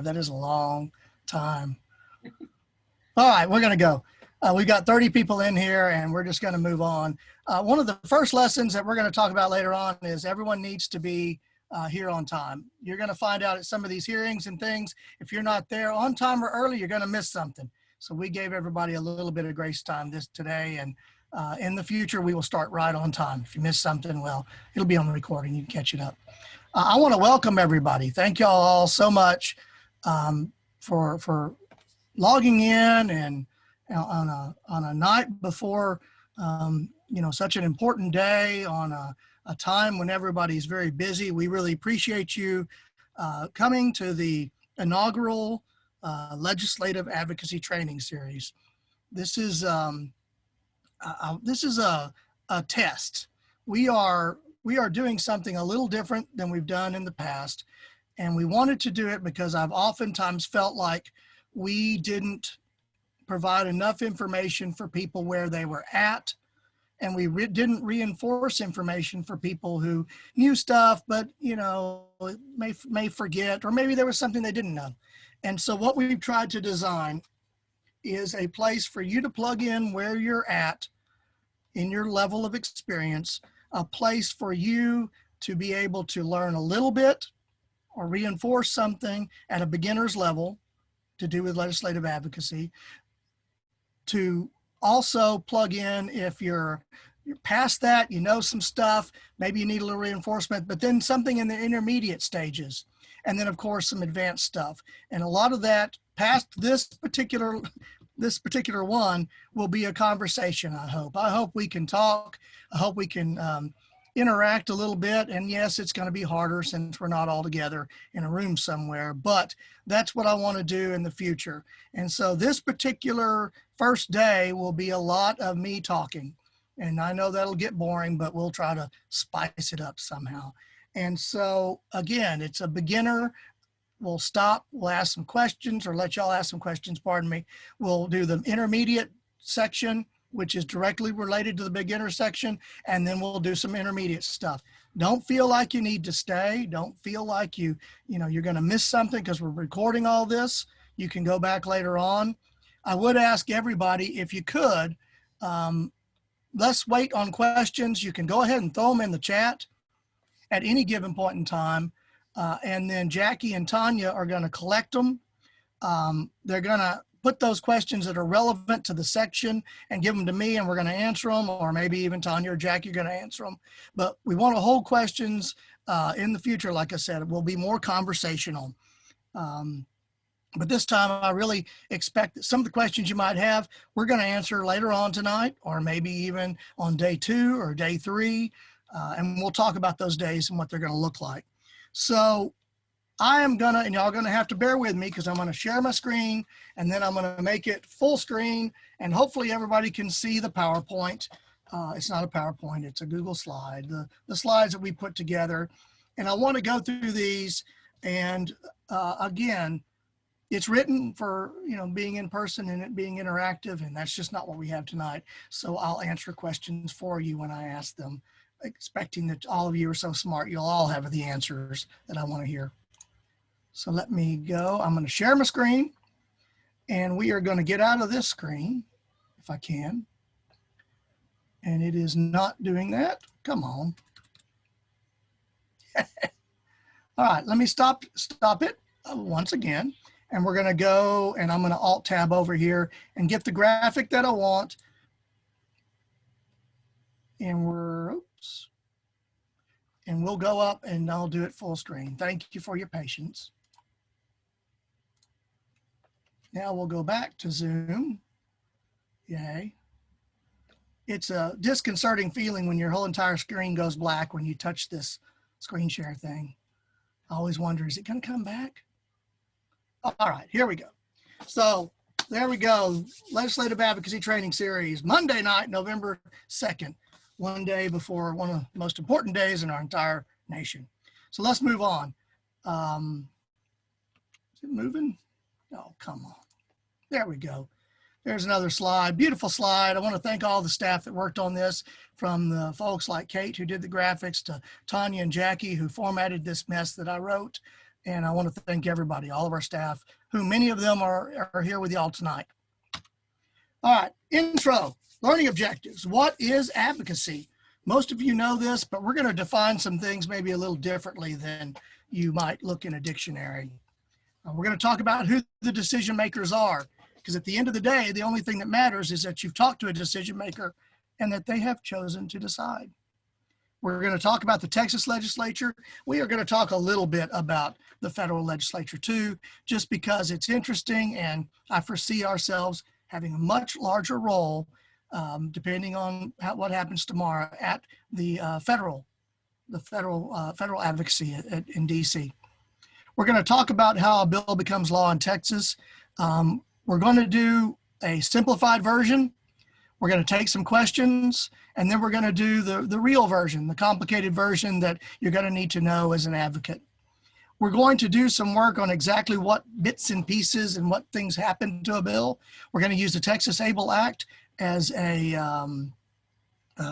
That is a long time. All right, we're going to go. We've got 30 people in here and we're just going to move on. One of the first lessons that we're going to talk about later on is everyone needs to be here on time. You're going to find out at some of these hearings and things, if you're not there on time or early, you're going to miss something. So we gave everybody a little bit of grace time today, and in the future, we will start right on time. If you miss something, well, it'll be on the recording. You can catch it up. I want to welcome everybody. Thank y'all all so much for logging in and on a night before such an important day, on a time when everybody's very busy. We really appreciate you coming to the inaugural Legislative Advocacy Training Series. This is a test. We are doing something a little different than we've done in the past, and we wanted to do it because I've oftentimes felt like we didn't provide enough information for people where they were at, and we didn't reinforce information for people who knew stuff, but may forget, or maybe there was something they didn't know. And so what we've tried to design is a place for you to plug in where you're at in your level of experience, a place for you to be able to learn a little bit or reinforce something at a beginner's level to do with legislative advocacy, to also plug in if you're past that, you know some stuff, maybe you need a little reinforcement, but then something in the intermediate stages. And then of course, some advanced stuff. And a lot of that past this particular one will be a conversation, I hope. I hope we can talk. I hope we can interact a little bit. And yes, it's going to be harder since we're not all together in a room somewhere, but that's what I want to do in the future. And so this particular first day will be a lot of me talking. And I know that'll get boring, but we'll try to spice it up somehow. And so again, it's a beginner. We'll stop, we'll ask some questions, or let y'all ask some questions, pardon me. We'll do the intermediate section, which is directly related to the beginner section, and then we'll do some intermediate stuff. Don't feel like you need to stay. Don't feel like you're gonna miss something because we're recording all this. You can go back later on. I would ask everybody, if you could, let's wait on questions. You can go ahead and throw them in the chat at any given point in time. And then Jackie and Tanya are going to collect them. They're going to put those questions that are relevant to the section and give them to me, and we're going to answer them, or maybe even Tanya or Jackie are going to answer them. But we want to hold questions in the future. Like I said, it will be more conversational. But this time I really expect that some of the questions you might have, we're going to answer later on tonight, or maybe even on day 2 or day 3. And we'll talk about those days and what they're going to look like. So I am gonna, and y'all gonna have to bear with me because I'm gonna share my screen and then I'm gonna make it full screen, and hopefully everybody can see the PowerPoint. It's not a PowerPoint, it's a Google slide, the slides that we put together. And I wanna go through these, and again, it's written for being in person and it being interactive, and that's just not what we have tonight. So I'll answer questions for you when I ask them, expecting that all of you are so smart, you'll all have the answers that I want to hear. So let me go. I'm going to share my screen, and we are going to get out of this screen if I can. And it is not doing that. Come on. All right, let me stop it once again. And we're going to go, and I'm going to Alt Tab over here and get the graphic that I want. And we'll go up and I'll do it full screen. Thank you for your patience. Now we'll go back to Zoom. Yay. It's a disconcerting feeling when your whole entire screen goes black when you touch this screen share thing. I always wonder, is it going to come back? All right, here we go. So there we go. Legislative Advocacy Training Series, Monday night, November 2nd. One day before one of the most important days in our entire nation. So let's move on. Is it moving? Oh, come on. There we go. There's another slide, beautiful slide. I want to thank all the staff that worked on this, from the folks like Kate who did the graphics, to Tanya and Jackie who formatted this mess that I wrote. And I want to thank everybody, all of our staff, who many of them are here with y'all tonight. All right, intro, learning objectives. What is advocacy? Most of you know this, but we're going to define some things maybe a little differently than you might look in a dictionary. We're going to talk about who the decision makers are, because at the end of the day, the only thing that matters is that you've talked to a decision maker and that they have chosen to decide. We're going to talk about the Texas legislature. We are going to talk a little bit about the federal legislature too, just because it's interesting, and I foresee ourselves having a much larger role depending on what happens tomorrow at the federal advocacy in DC. We're going to talk about how a bill becomes law in Texas. We're going to do a simplified version. We're going to take some questions, and then we're going to do the real version, the complicated version that you're going to need to know as an advocate. We're going to do some work on exactly what bits and pieces and what things happen to a bill. We're going to use the Texas ABLE Act as a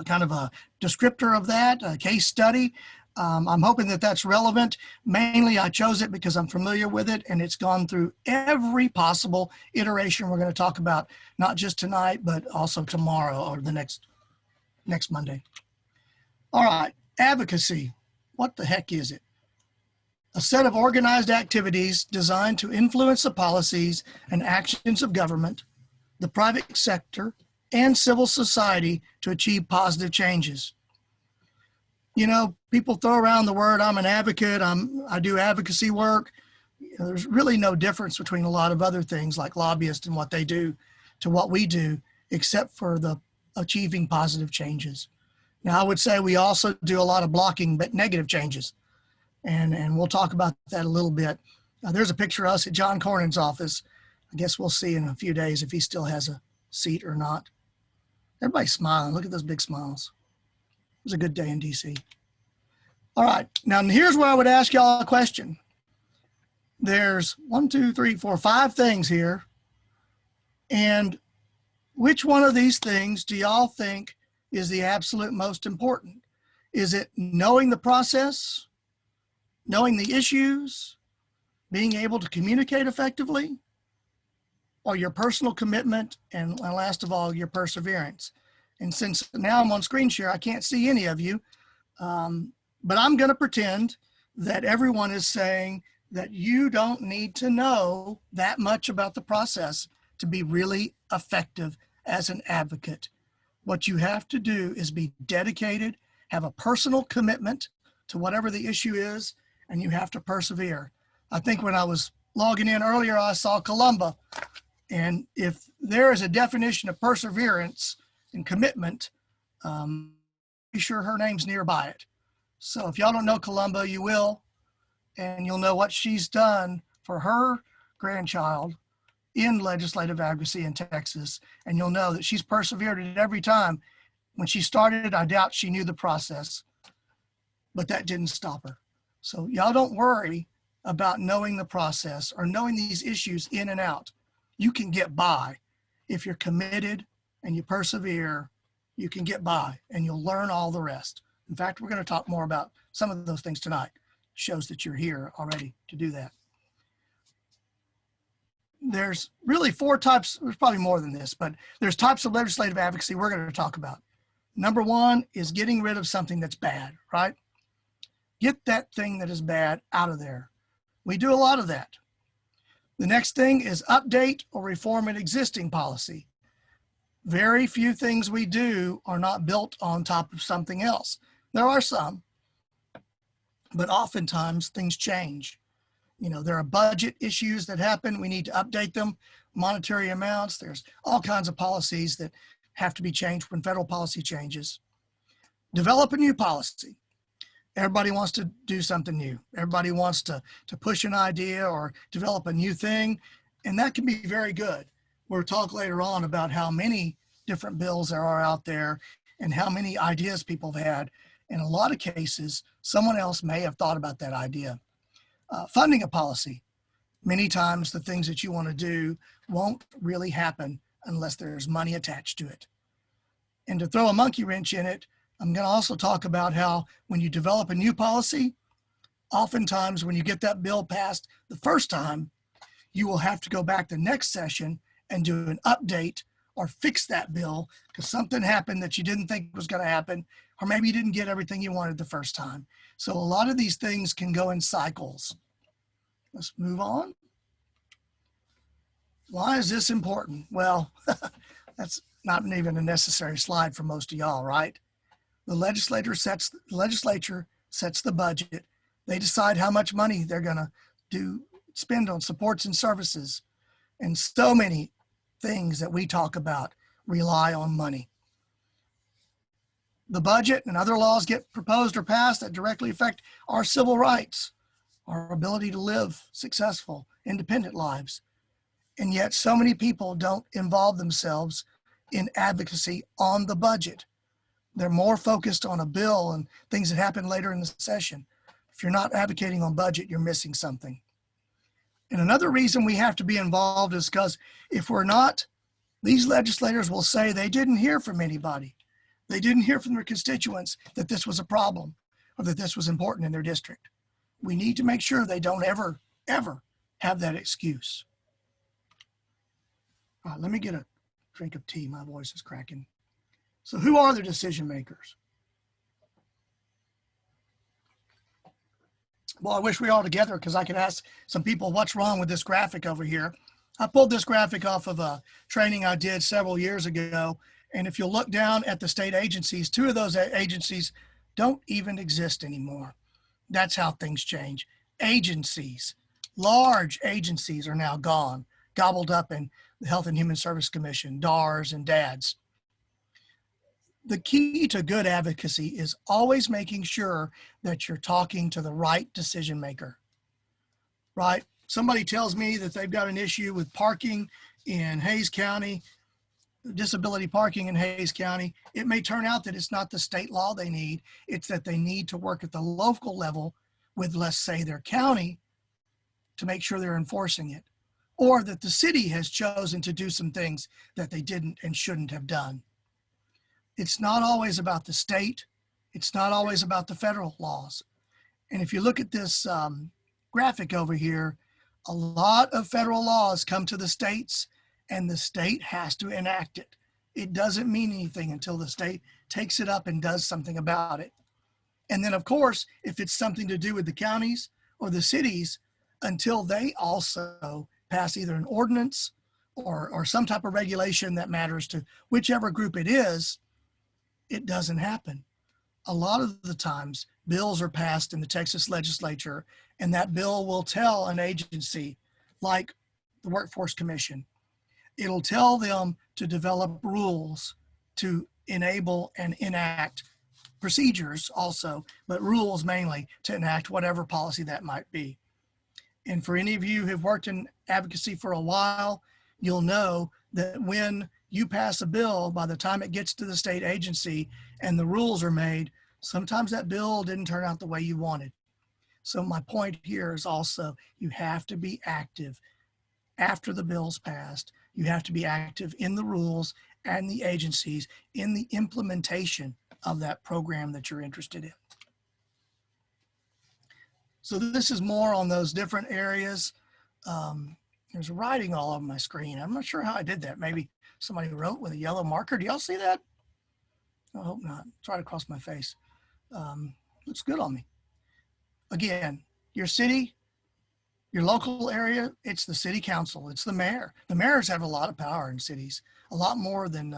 kind of a descriptor of that, a case study. I'm hoping that that's relevant. Mainly, I chose it because I'm familiar with it, and it's gone through every possible iteration we're going to talk about, not just tonight, but also tomorrow or the next Monday. All right, advocacy. What the heck is it? A set of organized activities designed to influence the policies and actions of government, the private sector, and civil society to achieve positive changes. You know, people throw around the word, I'm an advocate, I do advocacy work. You know, there's really no difference between a lot of other things like lobbyists and what they do to what we do, except for the achieving positive changes. Now, I would say we also do a lot of blocking, but negative changes. And we'll talk about that a little bit. There's a picture of us at John Cornyn's office. I guess we'll see in a few days if he still has a seat or not. Everybody's smiling. Look at those big smiles. It was a good day in DC. All right, now here's where I would ask y'all a question. There's 1, 2, 3, 4, 5 things here. And which one of these things do y'all think is the absolute most important? Is it knowing the process, knowing the issues, being able to communicate effectively, or your personal commitment, and last of all, your perseverance? And since now I'm on screen share, I can't see any of you, but I'm going to pretend that everyone is saying that you don't need to know that much about the process to be really effective as an advocate. What you have to do is be dedicated, have a personal commitment to whatever the issue is, and you have to persevere. I think when I was logging in earlier, I saw Columba, and if there is a definition of perseverance and commitment, be sure her name's nearby it. So if y'all don't know Columba, you will, and you'll know what she's done for her grandchild in legislative advocacy in Texas, and you'll know that she's persevered at every time. When she started, I doubt she knew the process, but that didn't stop her. So y'all don't worry about knowing the process or knowing these issues in and out. You can get by. If you're committed and you persevere, you can get by and you'll learn all the rest. In fact, we're going to talk more about some of those things tonight. Shows that you're here already to do that. There's really 4 types, there's probably more than this, but there's types of legislative advocacy we're going to talk about. Number 1 is getting rid of something that's bad, right? Get that thing that is bad out of there. We do a lot of that. The next thing is update or reform an existing policy. Very few things we do are not built on top of something else. There are some, but oftentimes things change. You know, there are budget issues that happen. We need to update them, monetary amounts. There's all kinds of policies that have to be changed when federal policy changes. Develop a new policy. Everybody wants to do something new. Everybody wants to push an idea or develop a new thing, and that can be very good. We'll talk later on about how many different bills there are out there and how many ideas people have had. In a lot of cases, someone else may have thought about that idea. Funding a policy. Many times the things that you want to do won't really happen unless there's money attached to it. And to throw a monkey wrench in it, I'm going to also talk about how when you develop a new policy, Oftentimes when you get that bill passed the first time, you will have to go back the next session and do an update or fix that bill because something happened that you didn't think was going to happen, or maybe you didn't get everything you wanted the first time. So a lot of these things can go in cycles. Let's move on. Why is this important? Well, that's not even a necessary slide for most of y'all, right? The legislature sets the budget. They decide how much money they're going to spend on supports and services. And so many things that we talk about rely on money. The budget and other laws get proposed or passed that directly affect our civil rights, our ability to live successful, independent lives. And yet so many people don't involve themselves in advocacy on the budget. They're more focused on a bill and things that happen later in the session. If you're not advocating on budget, you're missing something. And another reason we have to be involved is because if we're not, these legislators will say they didn't hear from anybody. They didn't hear from their constituents that this was a problem or that this was important in their district. We need to make sure they don't ever, ever have that excuse. All right, let me get a drink of tea. My voice is cracking. So who are the decision makers? Well, I wish we were all together because I could ask some people what's wrong with this graphic over here. I pulled this graphic off of a training I did several years ago. And if you look down at the state agencies, 2 of those agencies don't even exist anymore. That's how things change. Agencies, large agencies are now gone, gobbled up in the Health and Human Service Commission, DARS and DADS. The key to good advocacy is always making sure that you're talking to the right decision maker, right? Somebody tells me that they've got an issue with parking in Hays County, disability parking in Hays County. It may turn out that it's not the state law they need. It's that they need to work at the local level with, let's say, their county to make sure they're enforcing it, or that the city has chosen to do some things that they didn't and shouldn't have done. It's not always about the state. It's not always about the federal laws. And if you look at this graphic over here, a lot of federal laws come to the states and the state has to enact it. It doesn't mean anything until the state takes it up and does something about it. And then of course, if it's something to do with the counties or the cities, until they also pass either an ordinance or some type of regulation that matters to whichever group it is, it doesn't happen. A lot of the times bills are passed in the Texas legislature and that bill will tell an agency like the Workforce Commission, it'll tell them to develop rules to enable and enact procedures also, but rules mainly to enact whatever policy that might be. And for any of you who've worked in advocacy for a while, you'll know that when you pass a bill, by the time it gets to the state agency and the rules are made, sometimes that bill didn't turn out the way you wanted. So my point here is also you have to be active after the bill's passed. You have to be active in the rules and the agencies in the implementation of that program that you're interested in. So this is more on those different areas. There's writing all over my screen. I'm not sure how I did that. Maybe somebody wrote with a yellow marker. Do y'all see that? I hope not. It's right across my face. Looks good on me. Again, your city, your local area, it's the city council, it's the mayor. The mayors have a lot of power in cities, a lot more than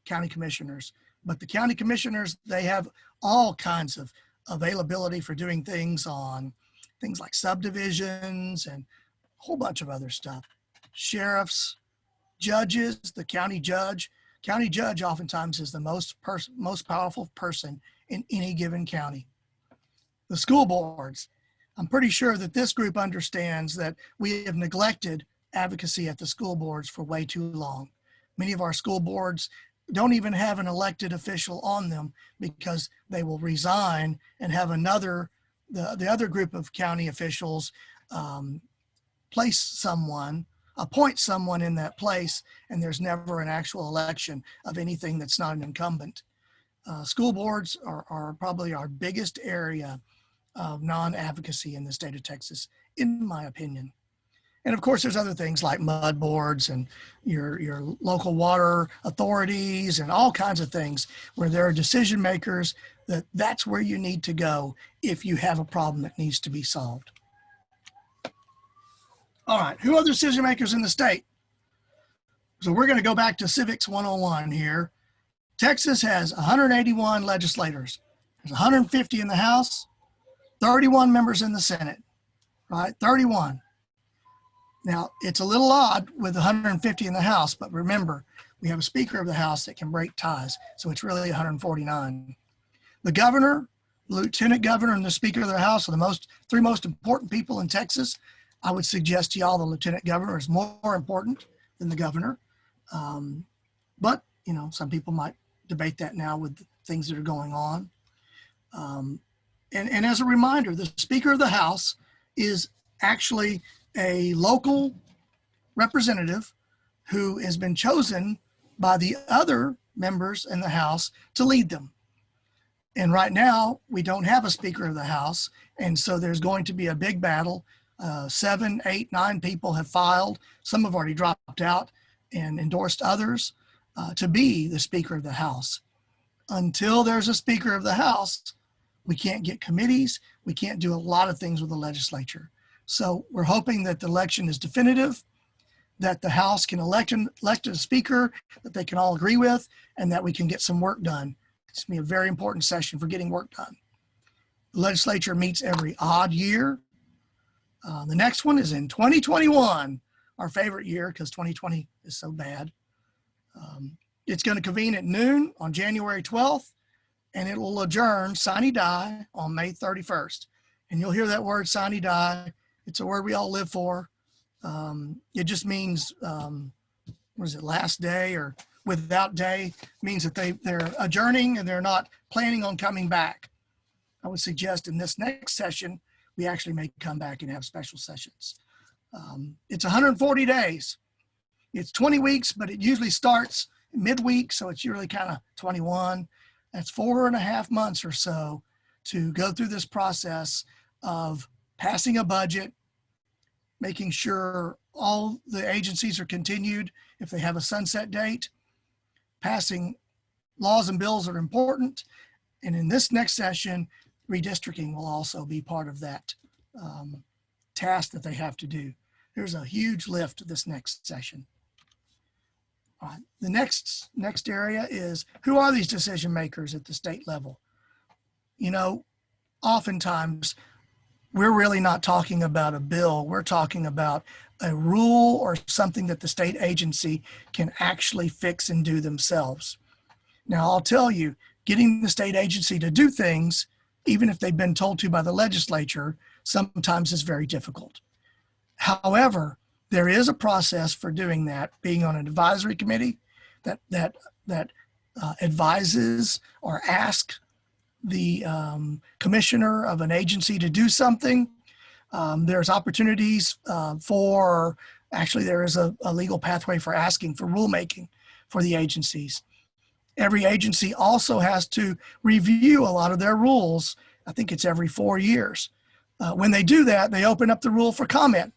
county commissioners. But the county commissioners, they have all kinds of availability for doing things on things like subdivisions and a whole bunch of other stuff. Sheriffs, judges, the county judge. County judge oftentimes is the most powerful person in any given county. The school boards. I'm pretty sure that this group understands that we have neglected advocacy at the school boards for way too long. Many of our school boards don't even have an elected official on them because they will resign and have another, the other group of county officials place someone, appoint someone in that place, and there's never an actual election of anything that's not an incumbent. School boards are probably our biggest area of non-advocacy in the state of Texas, in my opinion. And of course, there's other things like mud boards and your local water authorities and all kinds of things where there are decision makers that's where you need to go if you have a problem that needs to be solved. All right, who are the decision makers in the state? So we're going to go back to Civics 101 here. Texas has 181 legislators. There's 150 in the House, 31 members in the Senate, right? 31. Now, it's a little odd with 150 in the House, but remember, we have a Speaker of the House that can break ties, so it's really 149. The governor, lieutenant governor, and the Speaker of the House are the three most important people in Texas. I would suggest to y'all the lieutenant governor is more important than the governor. But, you know, some people might debate that now with things that are going on. And as a reminder, the Speaker of the House is actually a local representative who has been chosen by the other members in the House to lead them. And right now, we don't have a Speaker of the House, and so there's going to be a big battle. 7, 8, 9 people have filed. Some have already dropped out and endorsed others to be the Speaker of the House. Until there's a Speaker of the House, we can't get committees. We can't do a lot of things with the legislature. So we're hoping that the election is definitive, that the House can elect a speaker that they can all agree with, and that we can get some work done. It's going to be a very important session for getting work done. The legislature meets every odd year. The next one is in 2021, our favorite year because 2020 is so bad. It's going to convene at noon on January 12th, and it will adjourn sine die on May 31st. And you'll hear that word sine die. It's a word we all live for. It just means, what is it, last day or without day? It means that they're adjourning and they're not planning on coming back. I would suggest in this next session, we actually may come back and have special sessions. It's 140 days. It's 20 weeks, but it usually starts midweek, so it's usually kind of 21. That's 4.5 months or so to go through this process of passing a budget, making sure all the agencies are continued if they have a sunset date, passing laws and bills that are important. And in this next session, redistricting will also be part of that task that they have to do. There's a huge lift this next session. All right. The next area is, who are these decision makers at the state level? You know, oftentimes we're really not talking about a bill. We're talking about a rule or something that the state agency can actually fix and do themselves. Now, I'll tell you, getting the state agency to do things, even if they've been told to by the legislature, sometimes is very difficult. However, there is a process for doing that, being on an advisory committee that advises or asks the commissioner of an agency to do something. There's opportunities actually there is a legal pathway for asking for rulemaking for the agencies. Every agency also has to review a lot of their rules. I think it's every 4 years. When they do that, they open up the rule for comment.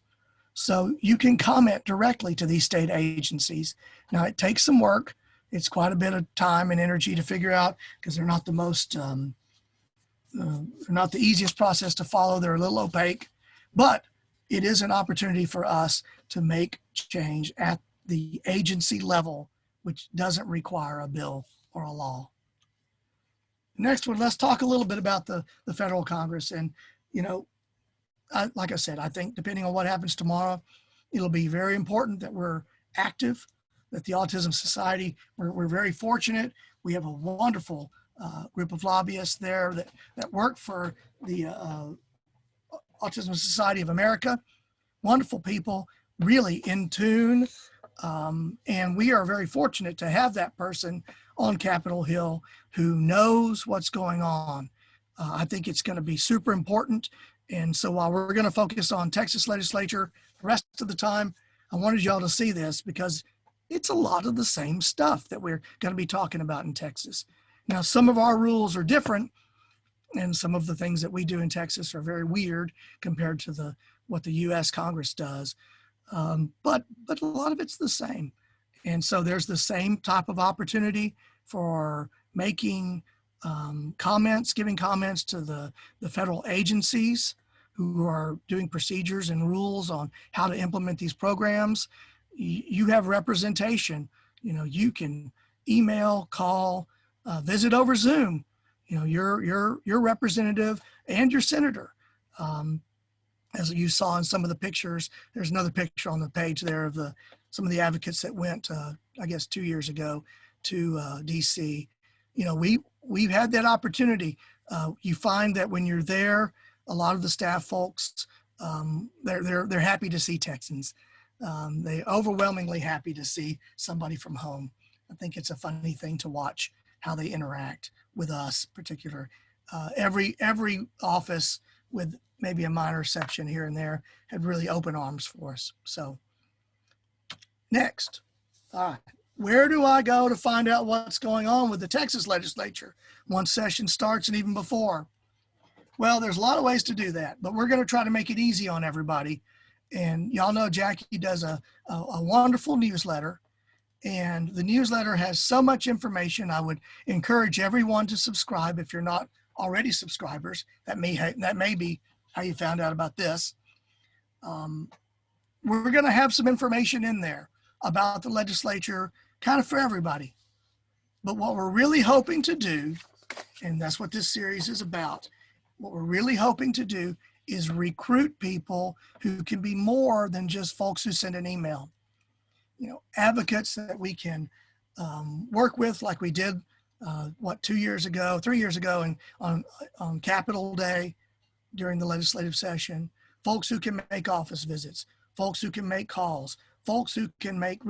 So you can comment directly to these state agencies. Now, it takes some work. It's quite a bit of time and energy to figure out because they're not the most, they're not the easiest process to follow. They're a little opaque, but it is an opportunity for us to make change at the agency level, which doesn't require a bill or a law. Next one, let's talk a little bit about the federal Congress. And, you know, like I said, I think depending on what happens tomorrow, it'll be very important that we're active, that the Autism Society, we're very fortunate. We have a wonderful group of lobbyists there that work for the Autism Society of America. Wonderful people, really in tune. And we are very fortunate to have that person on Capitol Hill who knows what's going on. I think it's going to be super important. And so while we're going to focus on Texas legislature the rest of the time, I wanted y'all to see this because it's a lot of the same stuff that we're going to be talking about in Texas. Now, some of our rules are different, And some of the things that we do in Texas are very weird compared to what the U.S. Congress does. But a lot of it's the same. And so there's the same type of opportunity for making comments, giving comments to the federal agencies who are doing procedures and rules on how to implement these programs. You have representation. You know, you can email, call, visit over Zoom. You know, your representative and your senator. As you saw in some of the pictures, there's another picture on the page there of some of the advocates that went, I guess, 2 years ago to DC. You know, we've had that opportunity. You find that when you're there, a lot of the staff folks, they're happy to see Texans. They're overwhelmingly happy to see somebody from home. I think it's a funny thing to watch how they interact with us, particular. Every office, with maybe a minor exception here and there, had really open arms for us. So next, all right, where do I go to find out what's going on with the Texas legislature once session starts and even before? Well, there's a lot of ways to do that, but we're going to try to make it easy on everybody. And y'all know Jackie does a wonderful newsletter, and the newsletter has so much information. I would encourage everyone to subscribe if you're not already subscribers. That may be how you found out about this. We're going to have some information in there about the legislature, kind of for everybody. But what we're really hoping to do, and that's what this series is about, what we're really hoping to do is recruit people who can be more than just folks who send an email. You know, advocates that we can work with, like we did 3 years ago, and on Capitol Day during the legislative session. Folks who can make office visits, folks who can make calls, folks who can make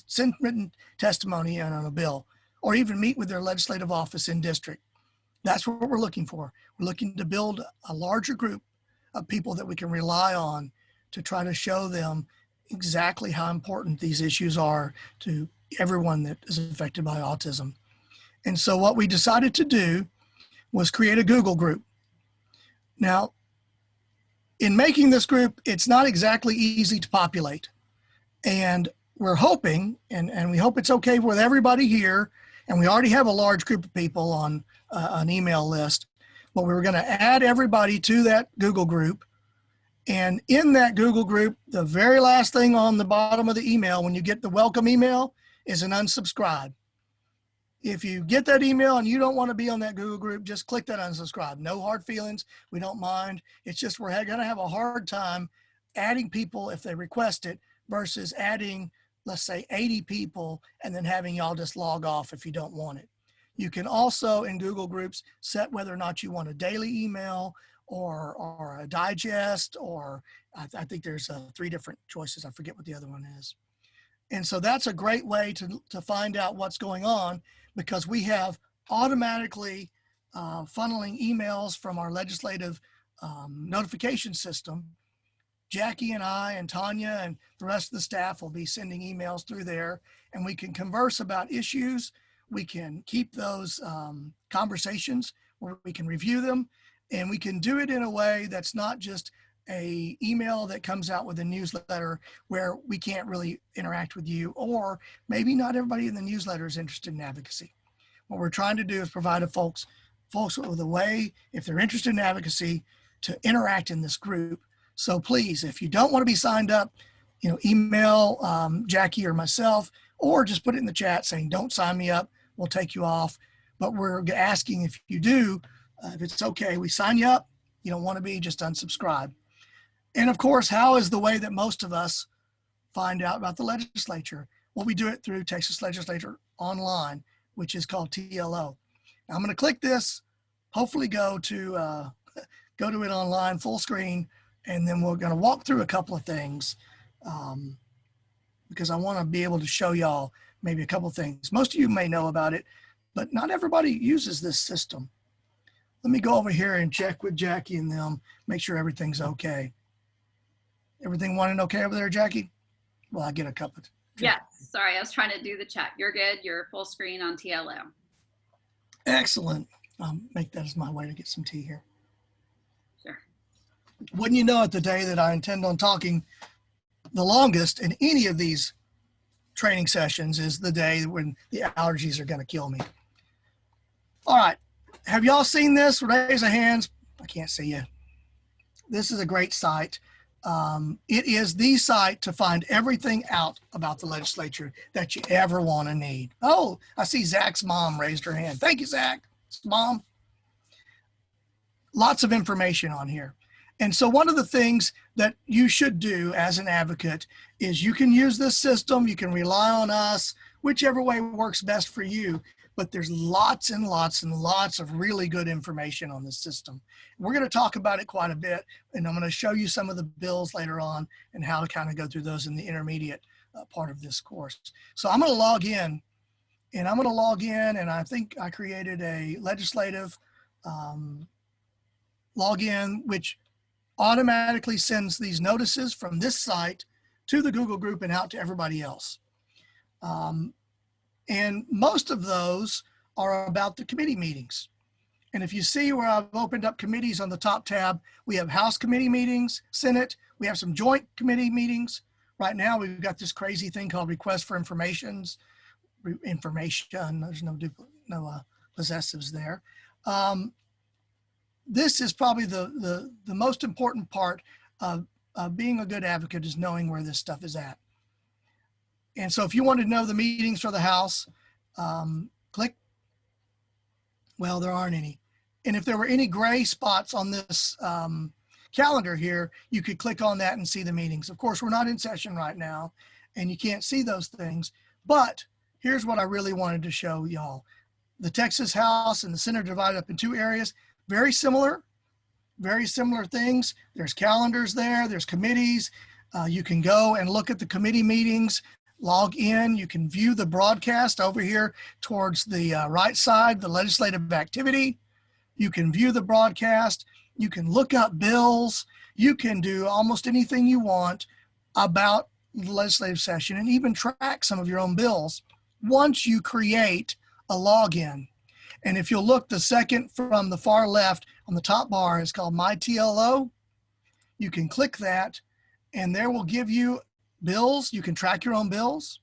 send written testimony on a bill, or even meet with their legislative office in district. That's what we're looking for. We're looking to build a larger group of people that we can rely on to try to show them exactly how important these issues are to everyone that is affected by autism. And so what we decided to do was create a Google group. Now, in making this group, it's not exactly easy to populate. And we're hoping, and we hope it's okay with everybody here, and we already have a large group of people on an email list, but we were going to add everybody to that Google group. And in that Google group, the very last thing on the bottom of the email, when you get the welcome email, is an unsubscribe. If you get that email and you don't want to be on that Google group, just click that unsubscribe. No hard feelings. We don't mind. It's just we're going to have a hard time adding people if they request it versus adding, let's say, 80 people and then having y'all just log off if you don't want it. You can also, in Google groups, set whether or not you want a daily email or a digest, or I think there's 3 different choices. I forget what the other one is. And so that's a great way to find out what's going on, because we have automatically funneling emails from our legislative notification system. Jackie and I and Tanya and the rest of the staff will be sending emails through there, and we can converse about issues. We can keep those conversations where we can review them, and we can do it in a way that's not just a email that comes out with a newsletter where we can't really interact with you, or maybe not everybody in the newsletter is interested in advocacy. What we're trying to do is provide folks with a way, if they're interested in advocacy, to interact in this group. So please, if you don't want to be signed up, email Jackie or myself, or just put it in the chat saying, don't sign me up, we'll take you off. But we're asking if you do, if it's okay, we sign you up. You don't want to be, just unsubscribe. And of course, how is the way that most of us find out about the legislature? Well, we do it through Texas Legislature Online, which is called TLO. Now, I'm going to click this, hopefully go to it online full screen, and then we're going to walk through a couple of things because I want to be able to show y'all maybe a couple of things. Most of you may know about it, but not everybody uses this system. Let me go over here and check with Jackie and them, make sure everything's okay. Everything running okay over there, Jackie? Well, I get a cup of. Yes, sorry, I was trying to do the chat. You're good. You're full screen on TLO. Excellent. Make that as my way to get some tea here. Sure. Wouldn't you know it, the day that I intend on talking the longest in any of these training sessions is the day when the allergies are going to kill me. All right. Have y'all seen this? Raise your hands. I can't see you. This is a great site. It is the site to find everything out about the legislature that you ever want to need. Oh, I see Zach's mom raised her hand. Thank you, Zach. Mom. Lots of information on here. And so one of the things that you should do as an advocate is you can use this system, you can rely on us, whichever way works best for you, but there's lots and lots and lots of really good information on this system. We're going to talk about it quite a bit, and I'm going to show you some of the bills later on and how to kind of go through those in the intermediate part of this course. So I'm going to log in, and I think I created a legislative login, which automatically sends these notices from this site to the Google group and out to everybody else. And most of those are about the committee meetings. And if you see where I've opened up committees on the top tab, we have House committee meetings, Senate, we have some joint committee meetings. Right now, we've got this crazy thing called request for informations. There's no possessives there. This is probably the most important part of being a good advocate, is knowing where this stuff is at. And so if you want to know the meetings for the House, click, well, there aren't any. And if there were any gray spots on this calendar here, you could click on that and see the meetings. Of course, we're not in session right now, and you can't see those things. But here's what I really wanted to show y'all. The Texas House and the Senate are divided up in two areas. Very similar things. There's calendars there, there's committees. You can go and look at the committee meetings, log in. You can view the broadcast over here towards the right side, the legislative activity. You can view the broadcast. You can look up bills. You can do almost anything you want about the legislative session, and even track some of your own bills once you create a login. And if you'll look, the second from the far left on the top bar is called My TLO. You can click that, and there will give you bills. You can track your own bills.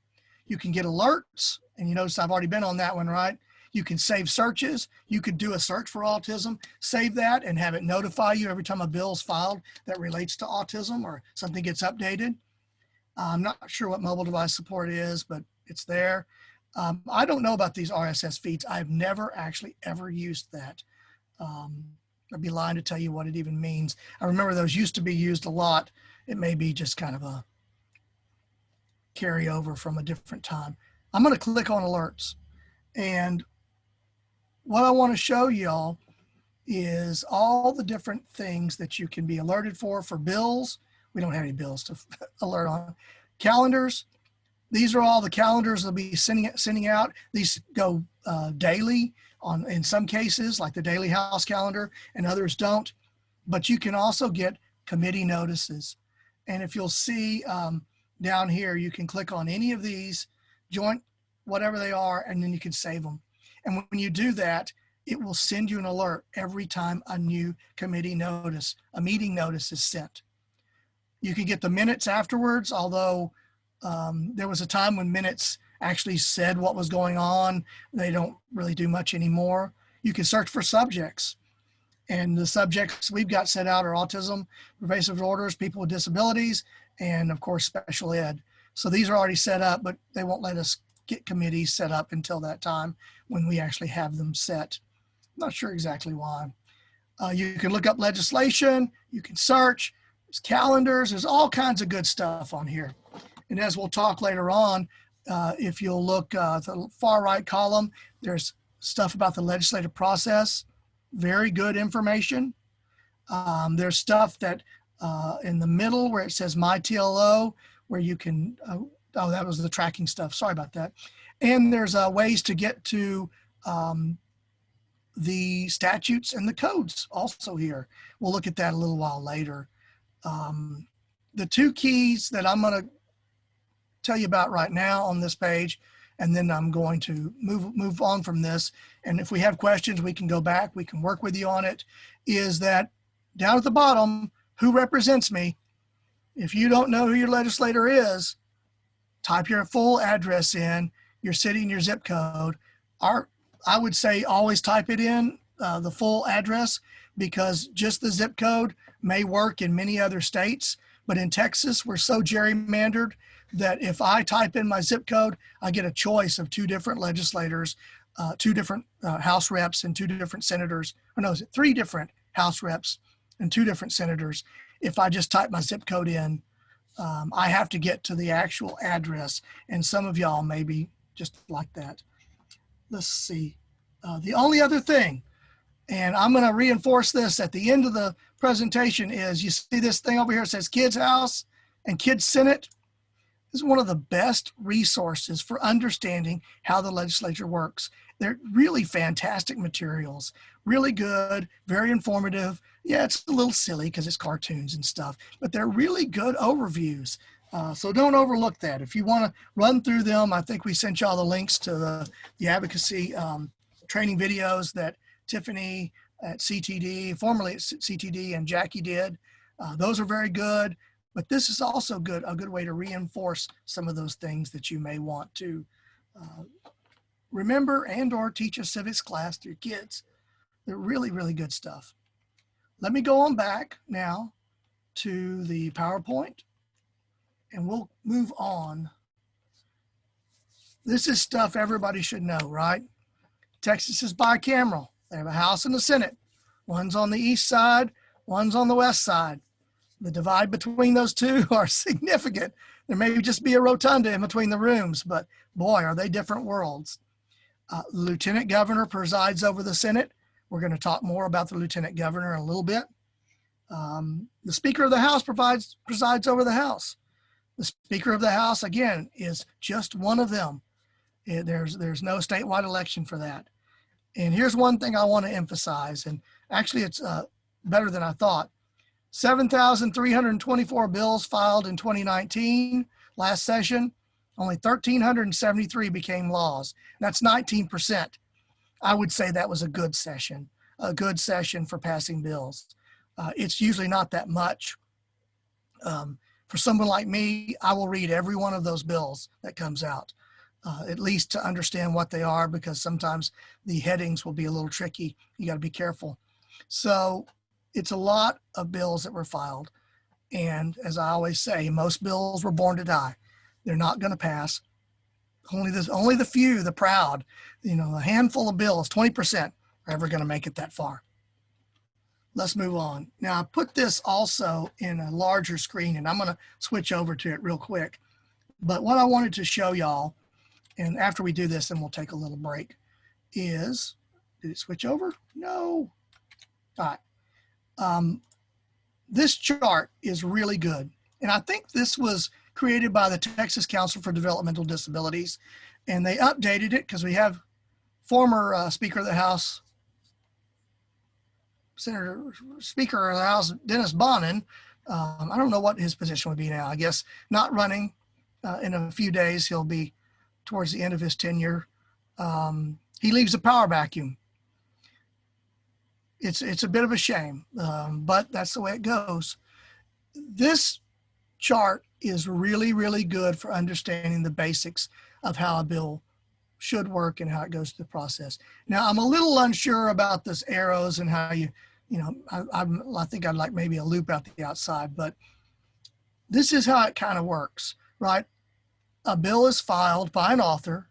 You can get alerts. And you notice I've already been on that one, right? You can save searches. You could do a search for autism, save that, and have it notify you every time a bill is filed that relates to autism or something gets updated. I'm not sure what mobile device support is, but it's there. I don't know about these RSS feeds. I've never actually ever used that. I'd be lying to tell you what it even means. I remember those used to be used a lot. It may be just kind of a carryover from a different time. I'm going to click on alerts. And what I want to show y'all is all the different things that you can be alerted for bills. We don't have any bills to alert on. Calendars. These are all the calendars they'll be sending out. These go daily in some cases, like the daily House calendar, and others don't. But you can also get committee notices. And if you'll see down here, you can click on any of these, joint, whatever they are, and then you can save them. And when you do that, it will send you an alert every time a new committee notice, a meeting notice is sent. You can get the minutes afterwards, although there was a time when minutes actually said what was going on. They don't really do much anymore. You can search for subjects. And the subjects we've got set out are autism, pervasive disorders, people with disabilities, and of course, special ed. So these are already set up, but they won't let us get committees set up until that time when we actually have them set. I'm not sure exactly why. You can look up legislation, you can search, there's calendars, there's all kinds of good stuff on here. And as we'll talk later on, if you'll look at the far right column, there's stuff about the legislative process, very good information. There's stuff that in the middle where it says My TLO, where you can, oh, that was the tracking stuff. Sorry about that. And there's ways to get to the statutes and the codes also here. We'll look at that a little while later. The two keys that I'm going to tell you about right now on this page, and then I'm going to move on from this. And if we have questions, we can go back, we can work with you on it, is that down at the bottom, who represents me? If you don't know who your legislator is, type your full address in, your city and your zip code. I would say always type it in, the full address, because just the zip code may work in many other states. But in Texas, we're so gerrymandered that if I type in my zip code, I get a choice of 2 different legislators, 2 different House reps and 2 different senators, or no, 3 different House reps and 2 different senators. If I just type my zip code in, I have to get to the actual address, and some of y'all may be just like that. Let's see. The only other thing, and I'm going to reinforce this at the end of the presentation, is you see this thing over here, it says Kids House and Kids Senate. This is one of the best resources for understanding how the legislature works. They're really fantastic materials, really good, very informative. Yeah, it's a little silly because it's cartoons and stuff, but they're really good overviews. So don't overlook that. If you want to run through them, I think we sent y'all the links to the advocacy training videos that Tiffany at CTD, formerly at CTD, and Jackie did. Those are very good, but this is also a good way to reinforce some of those things that you may want to remember and or teach a civics class to your kids. They're really, really good stuff. Let me go on back now to the PowerPoint, and we'll move on. This is stuff everybody should know, right? Texas is bicameral. They have a House and a Senate. One's on the east side, one's on the west side. The divide between those two are significant. There may just be a rotunda in between the rooms, but boy, are they different worlds. Lieutenant Governor presides over the Senate. We're going to talk more about the Lieutenant Governor in a little bit. The Speaker of the House presides over the House. The Speaker of the House, again, is just one of them. There's no statewide election for that. And here's one thing I want to emphasize, and actually it's better than I thought. 7,324 bills filed in 2019, last session. Only 1,373 became laws. That's 19%. I would say that was a good session for passing bills. It's usually not that much. For someone like me, I will read every one of those bills that comes out, at least to understand what they are, because sometimes the headings will be a little tricky. You got to be careful. So it's a lot of bills that were filed. And as I always say, most bills were born to die. They're not going to pass. Only the few, the proud, a handful of bills, 20% are ever going to make it that far. Let's move on. Now, I put this also in a larger screen, and I'm going to switch over to it real quick. But what I wanted to show y'all, and after we do this, then we'll take a little break, is, did it switch over? No. All right. This chart is really good. And I think this was created by the Texas Council for Developmental Disabilities, and they updated it because we have former Speaker of the House, Speaker of the House, Dennis Bonnen. I don't know what his position would be now. I guess not running. In a few days, he'll be towards the end of his tenure. He leaves a power vacuum. It's a bit of a shame, but that's the way it goes. This chart is really, really good for understanding the basics of how a bill should work and how it goes through the process. Now, I'm a little unsure about this arrows and how I think I'd like maybe a loop out the outside, but this is how it kind of works, right? A bill is filed by an author.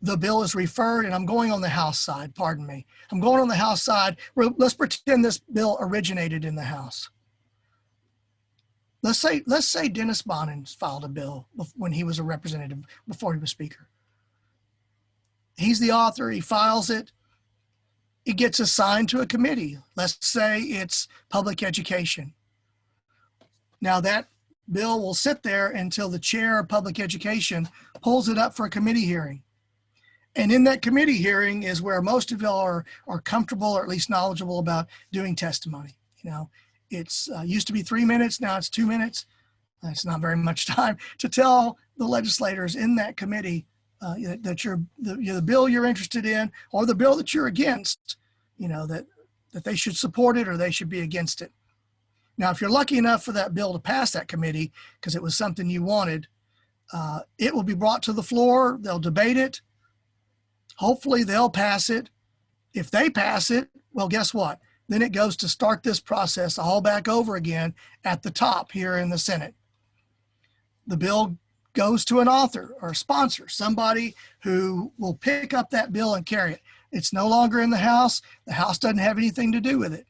The bill is referred, and I'm going on the House side, pardon me. I'm going on the House side. Let's pretend this bill originated in the House. Let's say Dennis Bonnen filed a bill when he was a representative, before he was Speaker. He's the author, he files it. It gets assigned to a committee. Let's say it's public education. Now that bill will sit there until the chair of public education pulls it up for a committee hearing. And in that committee hearing is where most of y'all are comfortable, or at least knowledgeable about doing testimony. It's used to be 3 minutes, now it's 2 minutes. It's not very much time to tell the legislators in that committee the bill you're interested in, or the bill that you're against, that they should support it or they should be against it. Now, if you're lucky enough for that bill to pass that committee because it was something you wanted, it will be brought to the floor. They'll debate it. Hopefully they'll pass it. If they pass it, well, guess what? Then it goes to start this process all back over again at the top here in the Senate. The bill goes to an author or a sponsor, somebody who will pick up that bill and carry it. It's no longer in the House. The House doesn't have anything to do with it.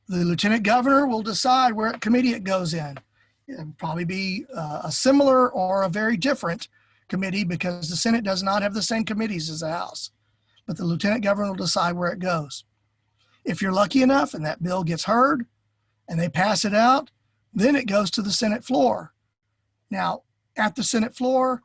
The lieutenant governor will decide where committee it goes in. It'll probably be a similar or a very different committee because the Senate does not have the same committees as the House. But the lieutenant governor will decide where it goes. If you're lucky enough and that bill gets heard and they pass it out, then it goes to the Senate floor. Now, at the Senate floor,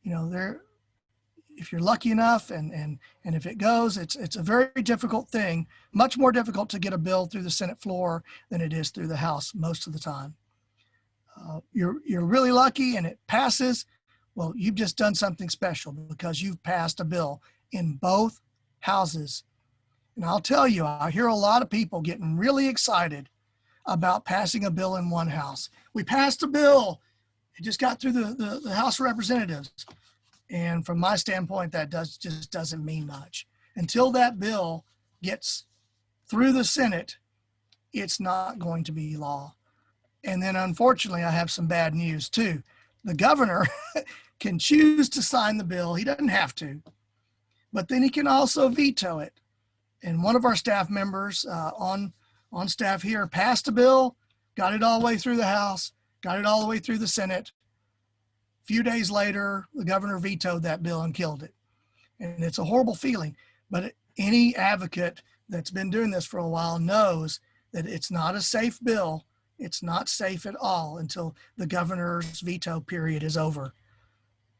if you're lucky enough and if it goes, it's a very difficult thing, much more difficult to get a bill through the Senate floor than it is through the House most of the time. You're really lucky and it passes. Well, you've just done something special because you've passed a bill in both houses. And I'll tell you, I hear a lot of people getting really excited about passing a bill in one house. We passed a bill. It just got through the House of Representatives. And from my standpoint, that just doesn't mean much. Until that bill gets through the Senate, it's not going to be law. And then unfortunately, I have some bad news too. The governor can choose to sign the bill. He doesn't have to, but then he can also veto it. And one of our staff members on staff here passed a bill, got it all the way through the House, got it all the way through the Senate. A few days later, the governor vetoed that bill and killed it. And it's a horrible feeling, but any advocate that's been doing this for a while knows that it's not a safe bill. It's not safe at all until the governor's veto period is over.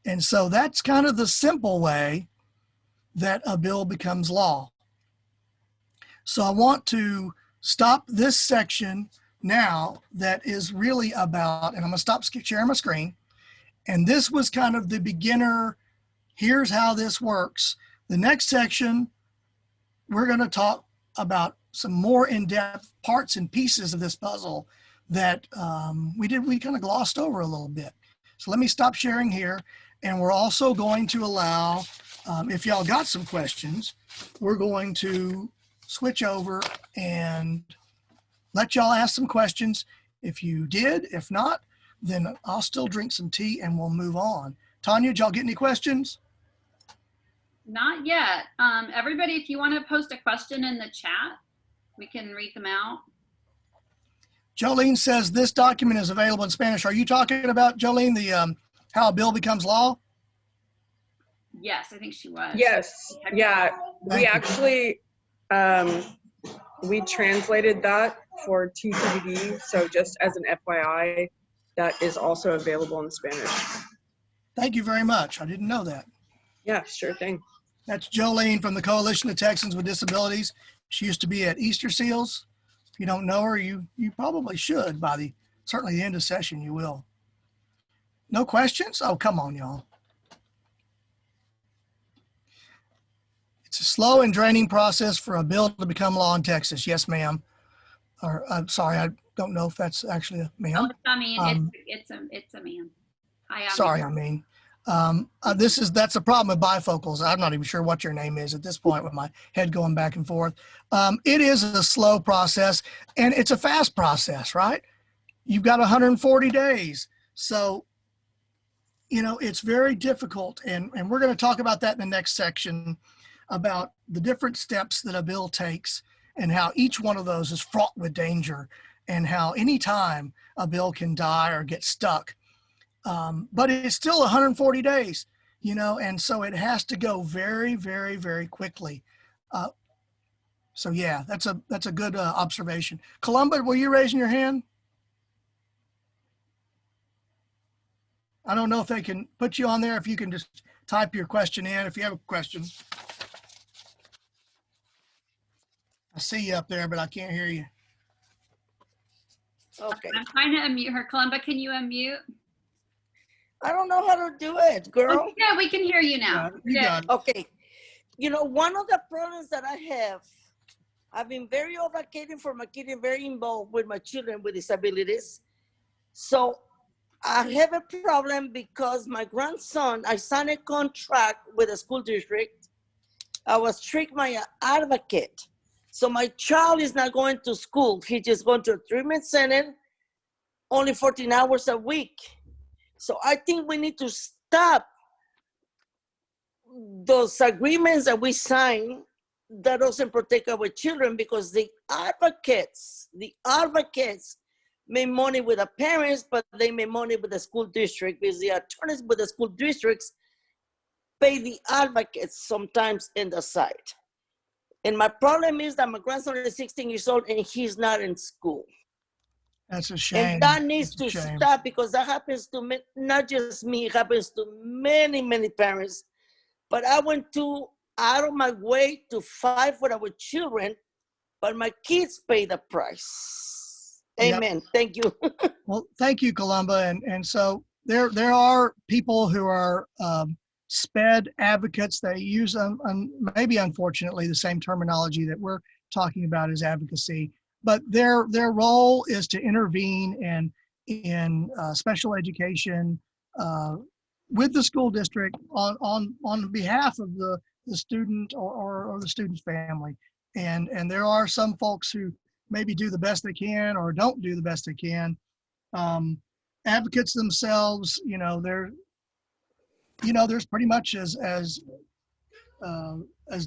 And so that's kind of the simple way that a bill becomes law. So I want to stop this section now that is really about, and I'm going to stop sharing my screen. And this was kind of the beginner, here's how this works. The next section, we're going to talk about some more in-depth parts and pieces of this puzzle that we kind of glossed over a little bit. So let me stop sharing here. And we're also going to allow, if y'all got some questions, we're going to switch over and let y'all ask some questions. If you did, if not, then I'll still drink some tea and we'll move on. Tanya, did y'all get any questions? Not yet. Everybody, if you want to post a question in the chat, we can read them out. Jolene says this document is available in Spanish. Are you talking about, Jolene, the how a bill becomes law? Yes, I think she was. Yes. Yeah. We actually, we translated that for TPDD. So just as an FYI, that is also available in Spanish. Thank you very much. I didn't know that. Yeah, sure thing. That's Jolene from the Coalition of Texans with Disabilities. She used to be at Easter Seals. If you don't know her, you probably should. Certainly the end of session, you will. No questions? Oh, come on, y'all. It's a slow and draining process for a bill to become law in Texas. Yes, ma'am. Or I'm sorry, I don't know if that's actually a ma'am. Oh, I mean, it's a man. Hi, sorry, I mean. That's a problem with bifocals. I'm not even sure what your name is at this point with my head going back and forth. It is a slow process and it's a fast process, right? You've got 140 days. So, it's very difficult. And we're going to talk about that in the next section about the different steps that a bill takes and how each one of those is fraught with danger and how any time a bill can die or get stuck. But it's still 140 days, and so it has to go very, very, very quickly. So yeah, that's a good observation. Columba, were you raising your hand? I don't know if they can put you on there, if you can just type your question in, if you have a question. I see you up there, but I can't hear you. Okay. I'm trying to unmute her. Columba, can you unmute? I don't know how to do it, girl. Oh, yeah, we can hear you now. You got it. Okay. You know, one of the problems that I have, I've been very advocating for my kids and very involved with my children with disabilities. So I have a problem because my grandson, I signed a contract with a school district. I was treated my advocate. So my child is not going to school. He's just going to a treatment center, only 14 hours a week. So I think we need to stop those agreements that we sign that doesn't protect our children, because the advocates make money with the parents, but they make money with the school district, because the attorneys with the school districts pay the advocates sometimes in the side. And my problem is that my grandson is 16 years old and he's not in school. That's a shame. And that needs to stop, because that happens to me, not just me, it happens to many, many parents. But I went out of my way to fight for our children, but my kids pay the price. Amen. Yep. Thank you. Well, thank you, Columba. And so there are people who are SPED advocates. They use, maybe unfortunately, the same terminology that we're talking about as advocacy. But their role is to intervene in special education with the school district on behalf of the student or the student's family. And there are some folks who maybe do the best they can or don't do the best they can. Advocates themselves, there's pretty much as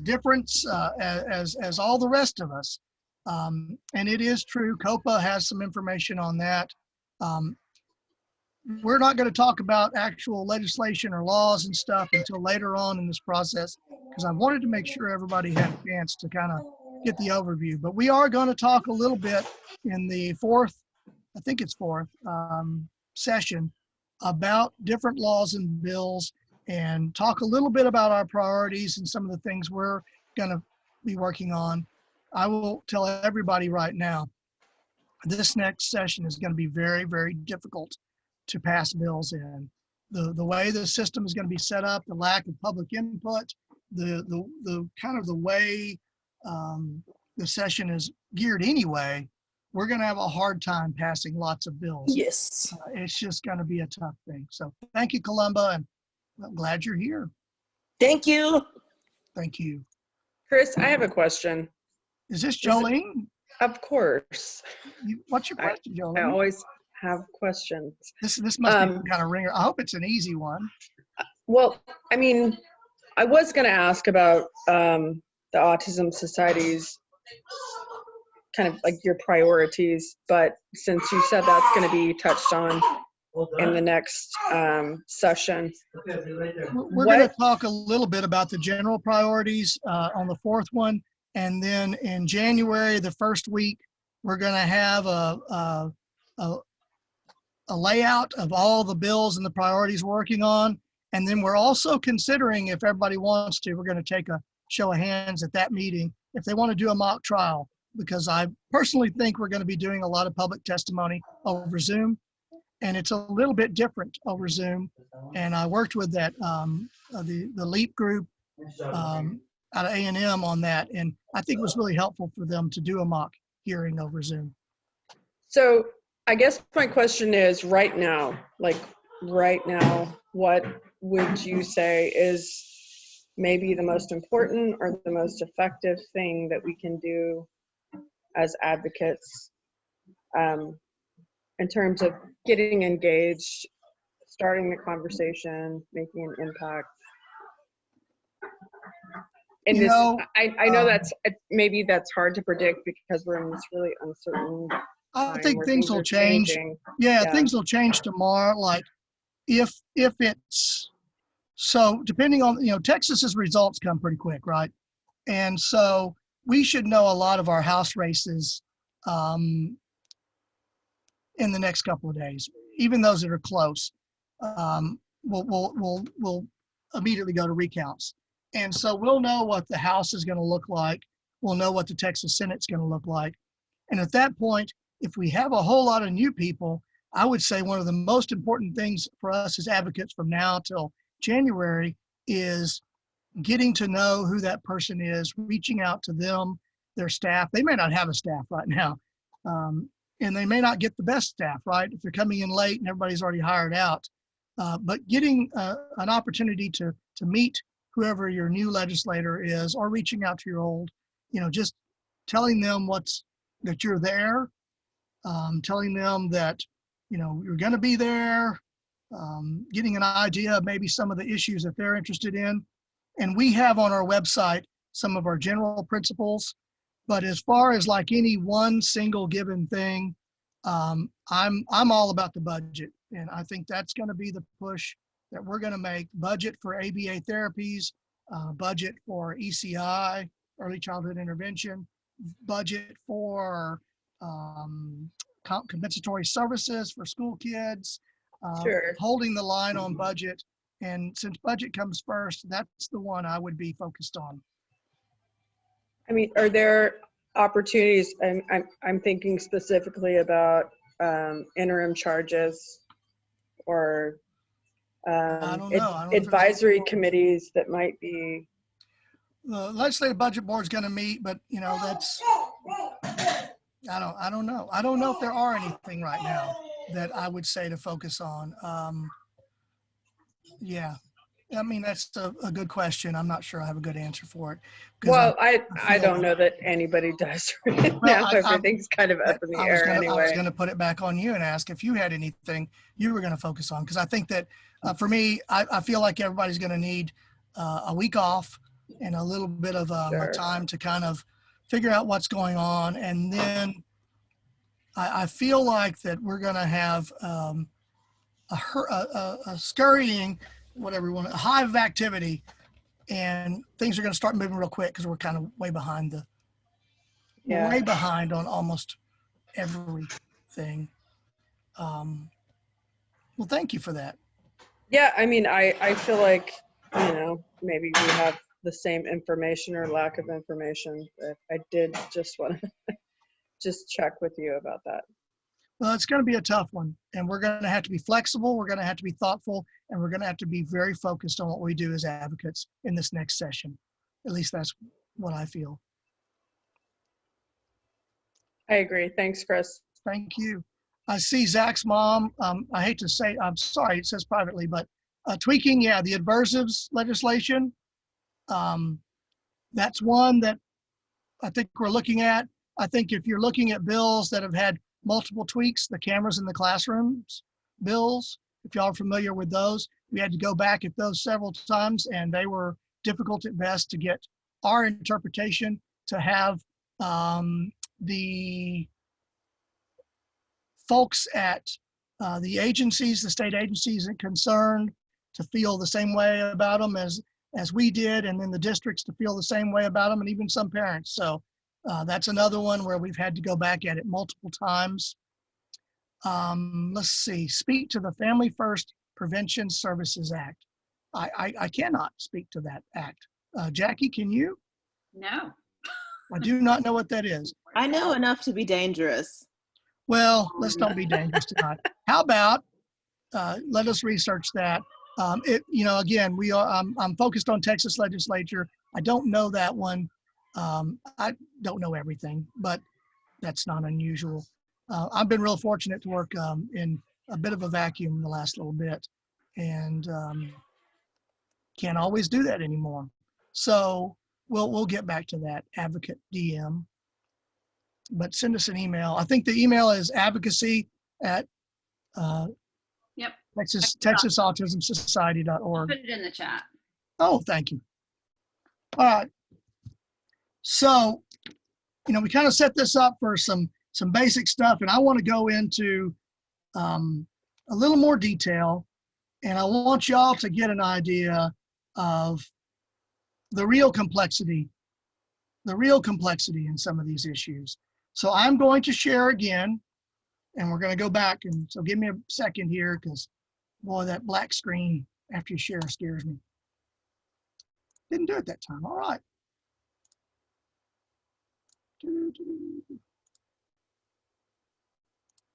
different as all the rest of us. And it is true, COPA has some information on that. We're not going to talk about actual legislation or laws and stuff until later on in this process, because I wanted to make sure everybody had a chance to kind of get the overview. But we are going to talk a little bit in the fourth session about different laws and bills, and talk a little bit about our priorities and some of the things we're going to be working on. I will tell everybody right now, this next session is going to be very, very difficult to pass bills in. The way the system is going to be set up, the lack of public input, the kind of the way the session is geared anyway, we're going to have a hard time passing lots of bills. Yes. It's just going to be a tough thing. So thank you, Columba, and I'm glad you're here. Thank you. Thank you. Chris, I have a question. Is this Jolene? Of course. What's your question, Jolene? I always have questions. This must be some kind of ringer. I hope it's an easy one. Well, I mean, I was going to ask about the Autism Society's kind of like your priorities, but since you said that's going to be touched on in the next session. We're going to talk a little bit about the general priorities on the fourth one. And then in January, the first week, we're going to have a layout of all the bills and the priorities we're working on. And then we're also considering, if everybody wants to, we're going to take a show of hands at that meeting if they want to do a mock trial, because I personally think we're going to be doing a lot of public testimony over Zoom. And it's a little bit different over Zoom. And I worked with that, the LEAP group out of A&M on that. And I think it was really helpful for them to do a mock hearing over Zoom. So I guess my question is right now, what would you say is maybe the most important or the most effective thing that we can do as advocates in terms of getting engaged, starting the conversation, making an impact? And this, I know maybe that's hard to predict because we're in this really uncertain time. I think things will change. Yeah, things will change tomorrow. Like if it's, so depending on, Texas's results come pretty quick, right? And so we should know a lot of our House races in the next couple of days, even those that are close. We'll immediately go to recounts. And so we'll know what the House is going to look like. We'll know what the Texas Senate's going to look like. And at that point, if we have a whole lot of new people, I would say one of the most important things for us as advocates from now till January is getting to know who that person is, reaching out to them, their staff. They may not have a staff right now, and they may not get the best staff, right? If they're coming in late and everybody's already hired out. But getting an opportunity to meet whoever your new legislator is, or reaching out to your old, just telling them that you're there, telling them that, you're going to be there, getting an idea of maybe some of the issues that they're interested in. And we have on our website some of our general principles, but as far as like any one single given thing, I'm all about the budget. And I think that's going to be the push that we're going to make. Budget for ABA therapies, budget for ECI, early childhood intervention, budget for compensatory services for school kids, Sure. holding the line on budget. And since budget comes first, that's the one I would be focused on. I mean, are there opportunities? I'm thinking specifically about interim charges or I don't know. I don't know if there's advisory anything- committees that might be. The legislative budget board is going to meet, but that's, I don't know. I don't know if there are anything right now that I would say to focus on. Yeah, I mean, that's a good question. I'm not sure I have a good answer for it. 'Cause Well, I feel don't like- know that anybody does right Well, now. I- Everything's kind of up in the air I was anyway. going to put it back on you and ask if you had anything you were going to focus on. Because I think that for me, I feel like everybody's going to need a week off and a little bit of Sure. time to kind of figure out what's going on. And then I feel like that we're going to have a scurrying, whatever you want, a hive of activity, and things are going to start moving real quick because we're kind of way behind Yeah. way behind on almost everything. Well, thank you for that. Yeah, I mean, I feel like, maybe we have the same information or lack of information, but I did just want to just check with you about that. Well, it's going to be a tough one, and we're going to have to be flexible. We're going to have to be thoughtful, and we're going to have to be very focused on what we do as advocates in this next session. At least that's what I feel. I agree. Thanks, Chris. Thank you. I see Zach's mom. I hate to say, I'm sorry, it says privately, but tweaking, the aversives legislation. That's one that I think we're looking at. I think if you're looking at bills that have had multiple tweaks, the cameras in the classrooms bills, if y'all are familiar with those, we had to go back at those several times, and they were difficult at best to get our interpretation to have the folks at the agencies, the state agencies concerned, to feel the same way about them as we did, and then the districts to feel the same way about them, and even some parents. So that's another one where we've had to go back at it multiple times. Let's see, speak to the Family First Prevention Services Act. I cannot speak to that act. Jackie, can you? No. I do not know what that is. I know enough to be dangerous. Well, let's don't be dangerous tonight. How about let us research that. Again, I'm focused on Texas Legislature. I don't know that one. I don't know everything, but that's not unusual. I've been real fortunate to work in a bit of a vacuum the last little bit, and can't always do that anymore. So we'll get back to that, Advocate DM. But send us an email. I think the email is advocacy at Yep. TexasAutismSociety.org. Put it in the chat. Oh, thank you. All right. So, we kind of set this up for some basic stuff, and I want to go into a little more detail, and I want y'all to get an idea of the real complexity in some of these issues. So I'm going to share again, and we're going to go back, and so give me a second here, because boy, that black screen after you share scares me. Didn't do it that time. All right.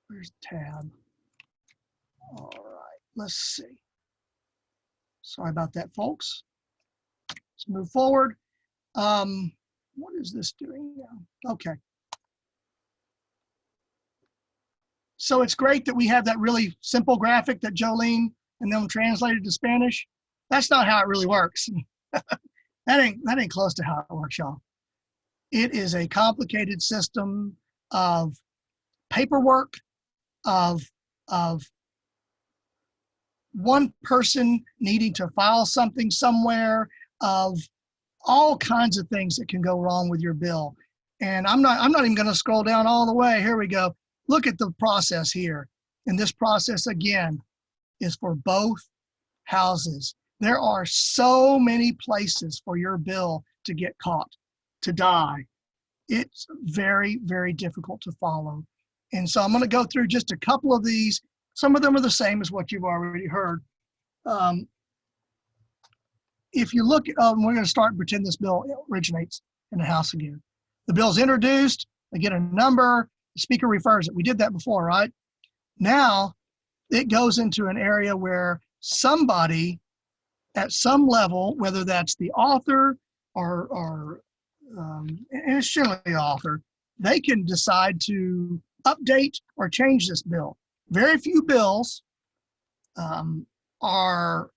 Where's the tab? All right, let's see. Sorry about that, folks. Let's move forward. What is this doing now? Okay. So it's great that we have that really simple graphic that Jolene and them translated to Spanish. That's not how it really works. That ain't close to how it works, y'all. It is a complicated system of paperwork, of one person needing to file something somewhere, of all kinds of things that can go wrong with your bill. And I'm not even going to scroll down all the way. Here we go. Look at the process here. And this process again is for both houses. There are so many places for your bill to get caught, to die. It's very, very difficult to follow. And so I'm going to go through just a couple of these. Some of them are the same as what you've already heard. If you look, we're going to start and pretend this bill originates in the House again. The bill's introduced, they get a number, the speaker refers it. We did that before, right? Now it goes into an area where somebody at some level, whether that's the author or and it's generally the author, they can decide to update or change this bill. Very few bills are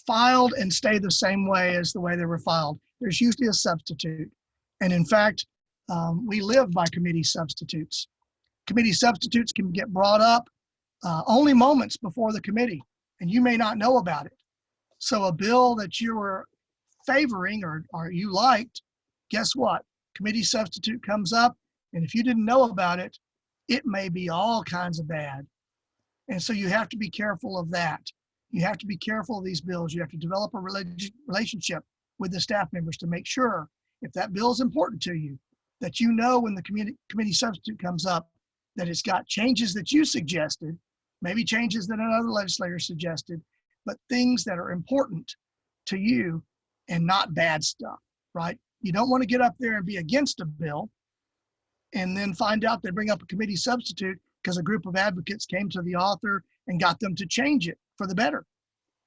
filed and stay the same way as the way they were filed. There's usually a substitute. And in fact, we live by committee substitutes. Committee substitutes can get brought up only moments before the committee, and you may not know about it. So a bill that you were favoring or you liked, guess what? Committee substitute comes up, and if you didn't know about it, it may be all kinds of bad. And so you have to be careful of that. You have to be careful of these bills. You have to develop a relationship with the staff members to make sure if that bill is important to you, that you know when the committee substitute comes up, that it's got changes that you suggested, maybe changes that another legislator suggested, but things that are important to you and not bad stuff, right? You don't want to get up there and be against a bill and then find out they bring up a committee substitute because a group of advocates came to the author and got them to change it for the better.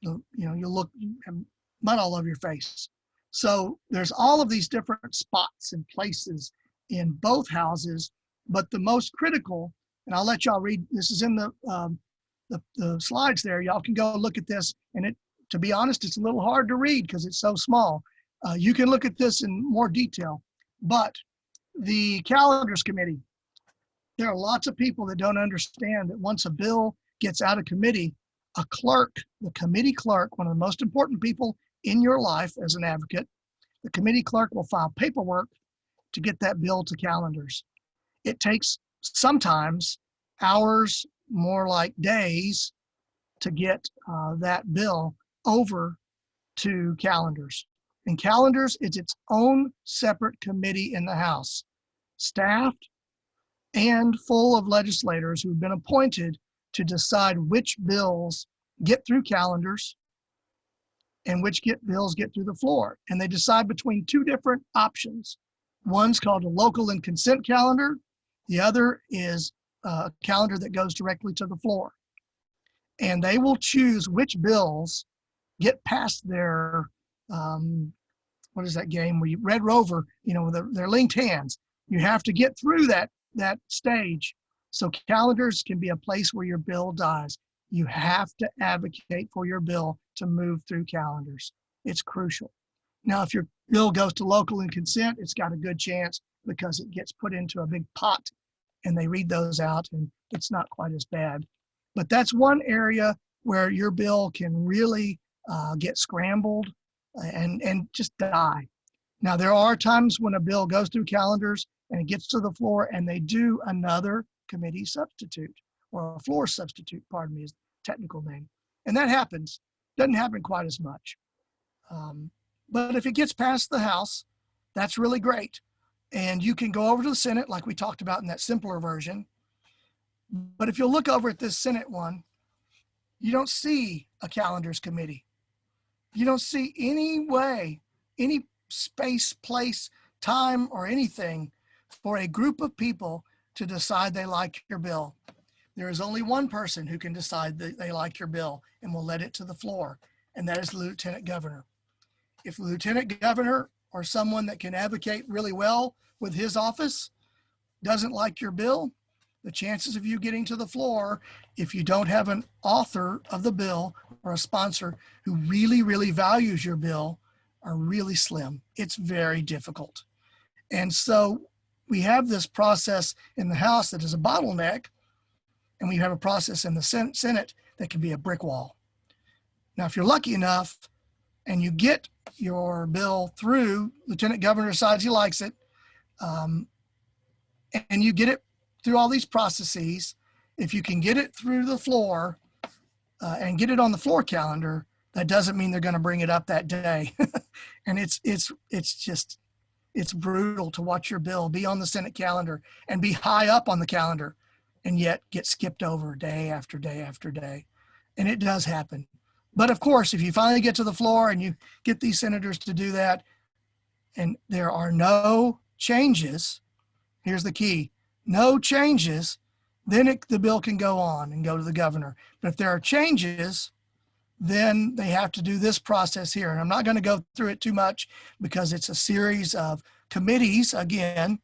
You'll look have mud all over your face. So there's all of these different spots and places in both houses, but the most critical, and I'll let y'all read, this is in the slides there. Y'all can go look at this, and to be honest, it's a little hard to read because it's so small. You can look at this in more detail, but the calendars committee, there are lots of people that don't understand that once a bill gets out of committee, a clerk, the committee clerk, one of the most important people in your life as an advocate, the committee clerk will file paperwork to get that bill to calendars. It takes sometimes hours, more like days, to get that bill over to calendars. And calendars is its own separate committee in the House, staffed and full of legislators who've been appointed to decide which bills get through calendars and which bills get through the floor. And they decide between two different options. One's called a local and consent calendar. The other is a calendar that goes directly to the floor. And they will choose which bills get past their, what is that game where you Red Rover, they're linked hands. You have to get through that stage. So calendars can be a place where your bill dies. You have to advocate for your bill to move through calendars. It's crucial. Now, if your bill goes to local and consent, it's got a good chance because it gets put into a big pot and they read those out and it's not quite as bad. But that's one area where your bill can really get scrambled and just die. Now, there are times when a bill goes through calendars and it gets to the floor and they do another committee substitute, or a floor substitute, pardon me, is the technical name. And that happens. Doesn't happen quite as much. But if it gets past the House, that's really great. And you can go over to the Senate like we talked about in that simpler version. But if you'll look over at this Senate one, you don't see a calendars committee. You don't see any way, any space, place, time, or anything for a group of people to decide they like your bill. There is only one person who can decide that they like your bill and will let it to the floor, and that is the lieutenant governor. If the lieutenant governor or someone that can advocate really well with his office doesn't like your bill, the chances of you getting to the floor, if you don't have an author of the bill or a sponsor who really, really values your bill, are really slim. It's very difficult. And so we have this process in the House that is a bottleneck, and we have a process in the Senate that can be a brick wall. Now, if you're lucky enough and you get your bill through, Lieutenant Governor decides he likes it, and you get it through all these processes, if you can get it through the floor and get it on the floor calendar, that doesn't mean they're going to bring it up that day. And it's brutal to watch your bill be on the Senate calendar and be high up on the calendar and yet get skipped over day after day after day. And it does happen. But of course, if you finally get to the floor and you get these senators to do that, and there are no changes, here's the key, no changes, then the bill can go on and go to the governor. But if there are changes, then they have to do this process here. And I'm not going to go through it too much because it's a series of committees, again,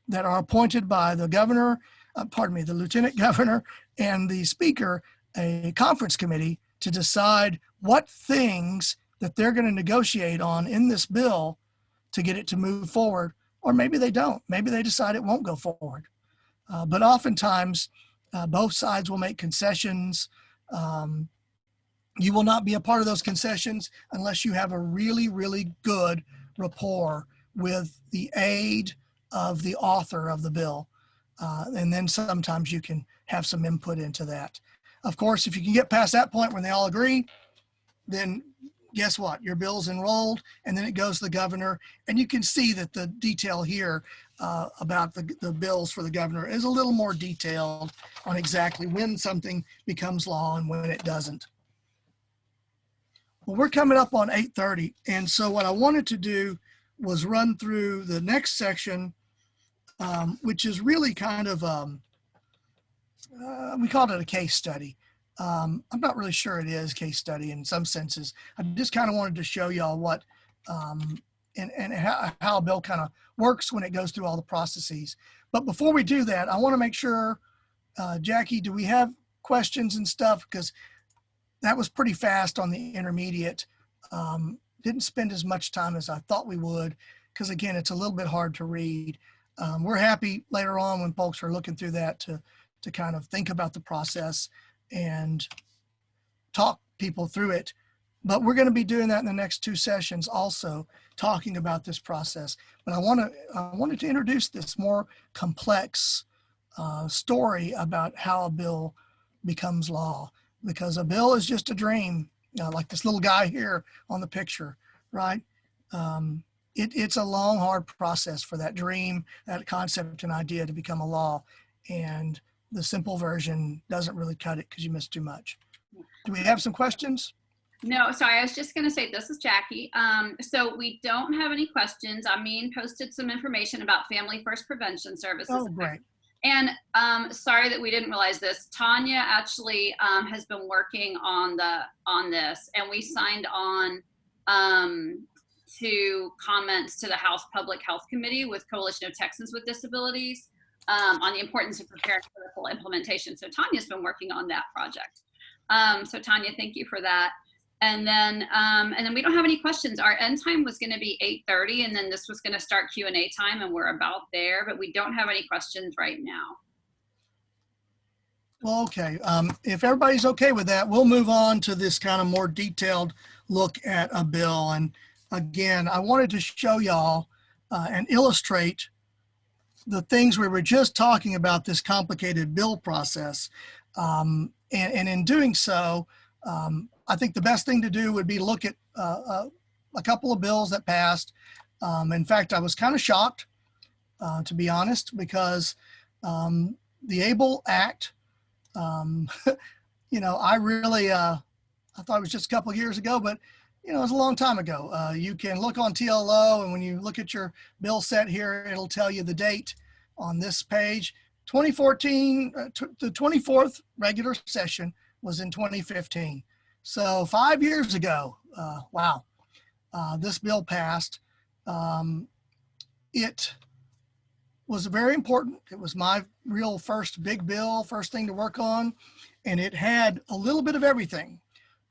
that are appointed by the governor, the lieutenant governor and the speaker, a conference committee to decide what things that they're going to negotiate on in this bill to get it to move forward. Or maybe they don't. Maybe they decide it won't go forward. But oftentimes, both sides will make concessions. You will not be a part of those concessions unless you have a really, really good rapport with the aide of the author of the bill. And then sometimes you can have some input into that. Of course, if you can get past that point when they all agree, then guess what? Your bill's enrolled, and then it goes to the governor. And you can see that the detail here about the bills for the governor is a little more detailed on exactly when something becomes law and when it doesn't. Well, we're coming up on 8:30. And so what I wanted to do was run through the next section, which is really kind of, we called it a case study. I'm not really sure it is case study in some senses. I just kind of wanted to show y'all what, and how a bill kind of works when it goes through all the processes. But before we do that, I want to make sure, Jackie, do we have questions and stuff? Because that was pretty fast on the intermediate. Didn't spend as much time as I thought we would, because again, it's a little bit hard to read. We're happy later on when folks are looking through that to kind of think about the process and talk people through it. But we're going to be doing that in the next two sessions also, talking about this process. But I wanted to introduce this more complex story about how a bill becomes law, because a bill is just a dream, like this little guy here on the picture, right? It's a long, hard process for that dream, that concept and idea to become a law. And the simple version doesn't really cut it because you miss too much. Do we have some questions? No, sorry, I was just going to say, this is Jackie. So we don't have any questions. I mean, posted some information about Family First Prevention Services. Oh, great. And sorry that we didn't realize this. Tanya actually has been working on this, and we signed on to comments to the House Public Health Committee with Coalition of Texans with Disabilities on the importance of preparing for the full implementation. So Tanya's been working on that project. So Tanya, thank you for that. And then we don't have any questions. Our end time was going to be 8:30, and then this was going to start Q&A time, and we're about there, but we don't have any questions right now. Well, okay. If everybody's okay with that, we'll move on to this kind of more detailed look at a bill. And again, I wanted to show y'all and illustrate the things we were just talking about, this complicated bill process. And in doing so, I think the best thing to do would be look at a couple of bills that passed. In fact, I was kind of shocked, to be honest, because the ABLE Act, you know, I really, I thought it was just a couple of years ago, but you know, it was a long time ago. You can look on TLO, and when you look at your bill set here, it'll tell you the date on this page, 2014, the 24th regular session was in 2015. So 5 years ago, wow, this bill passed. It was very important. It was my real first big bill, first thing to work on. And it had a little bit of everything.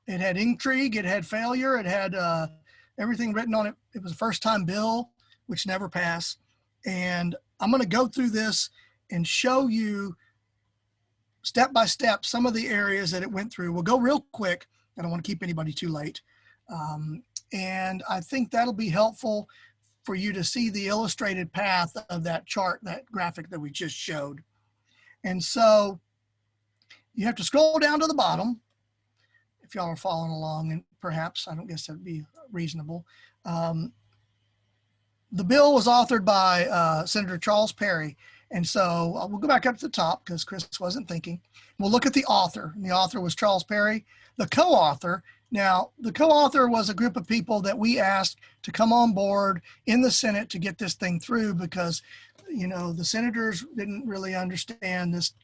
It had intrigue, it had failure, it had everything written on it. It was a first time bill, which never passed. And I'm going to go through this and show you step by step some of the areas that it went through. We'll go real quick. I don't want to keep anybody too late. And I think that'll be helpful for you to see the illustrated path of that chart, that graphic that we just showed. And so you have to scroll down to the bottom if y'all are following along, and perhaps, I don't guess that'd be reasonable. The bill was authored by Senator Charles Perry. And so we'll go back up to the top because Chris wasn't thinking. We'll look at the author. And the author was Charles Perry. The co-author, now the co-author was a group of people that we asked to come on board in the Senate to get this thing through because, you know, the senators didn't really understand this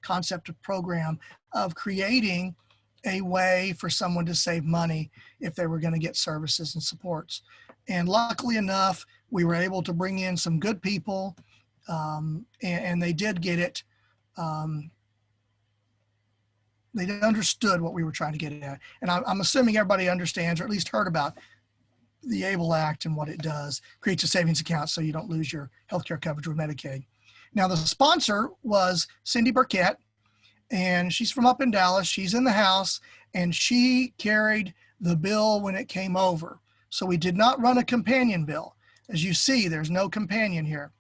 concept of program of creating a way for someone to save money if they were going to get services and supports. And luckily enough, we were able to bring in some good people, and they did get it. They understood what we were trying to get at. And I'm assuming everybody understands, or at least heard about, the ABLE Act and what it does. Creates a savings account so you don't lose your healthcare coverage with Medicaid. Now, the sponsor was Cindy Burkett, and she's from up in Dallas. She's in the House, and she carried the bill when it came over. So we did not run a companion bill. As you see, there's no companion here.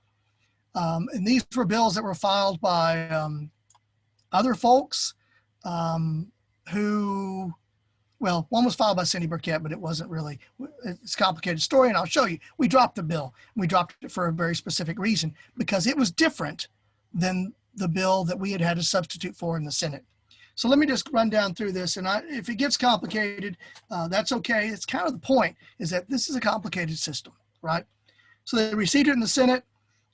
And these were bills that were filed by other folks who, well, one was filed by Cindy Burkett, but it wasn't really, it's a complicated story, and I'll show you. We dropped the bill. We dropped it for a very specific reason, because it was different than the bill that we had had to substitute for in the Senate. So let me just run down through this, and if it gets complicated, that's okay. It's kind of the point, is that this is a complicated system, right? So they received it in the Senate.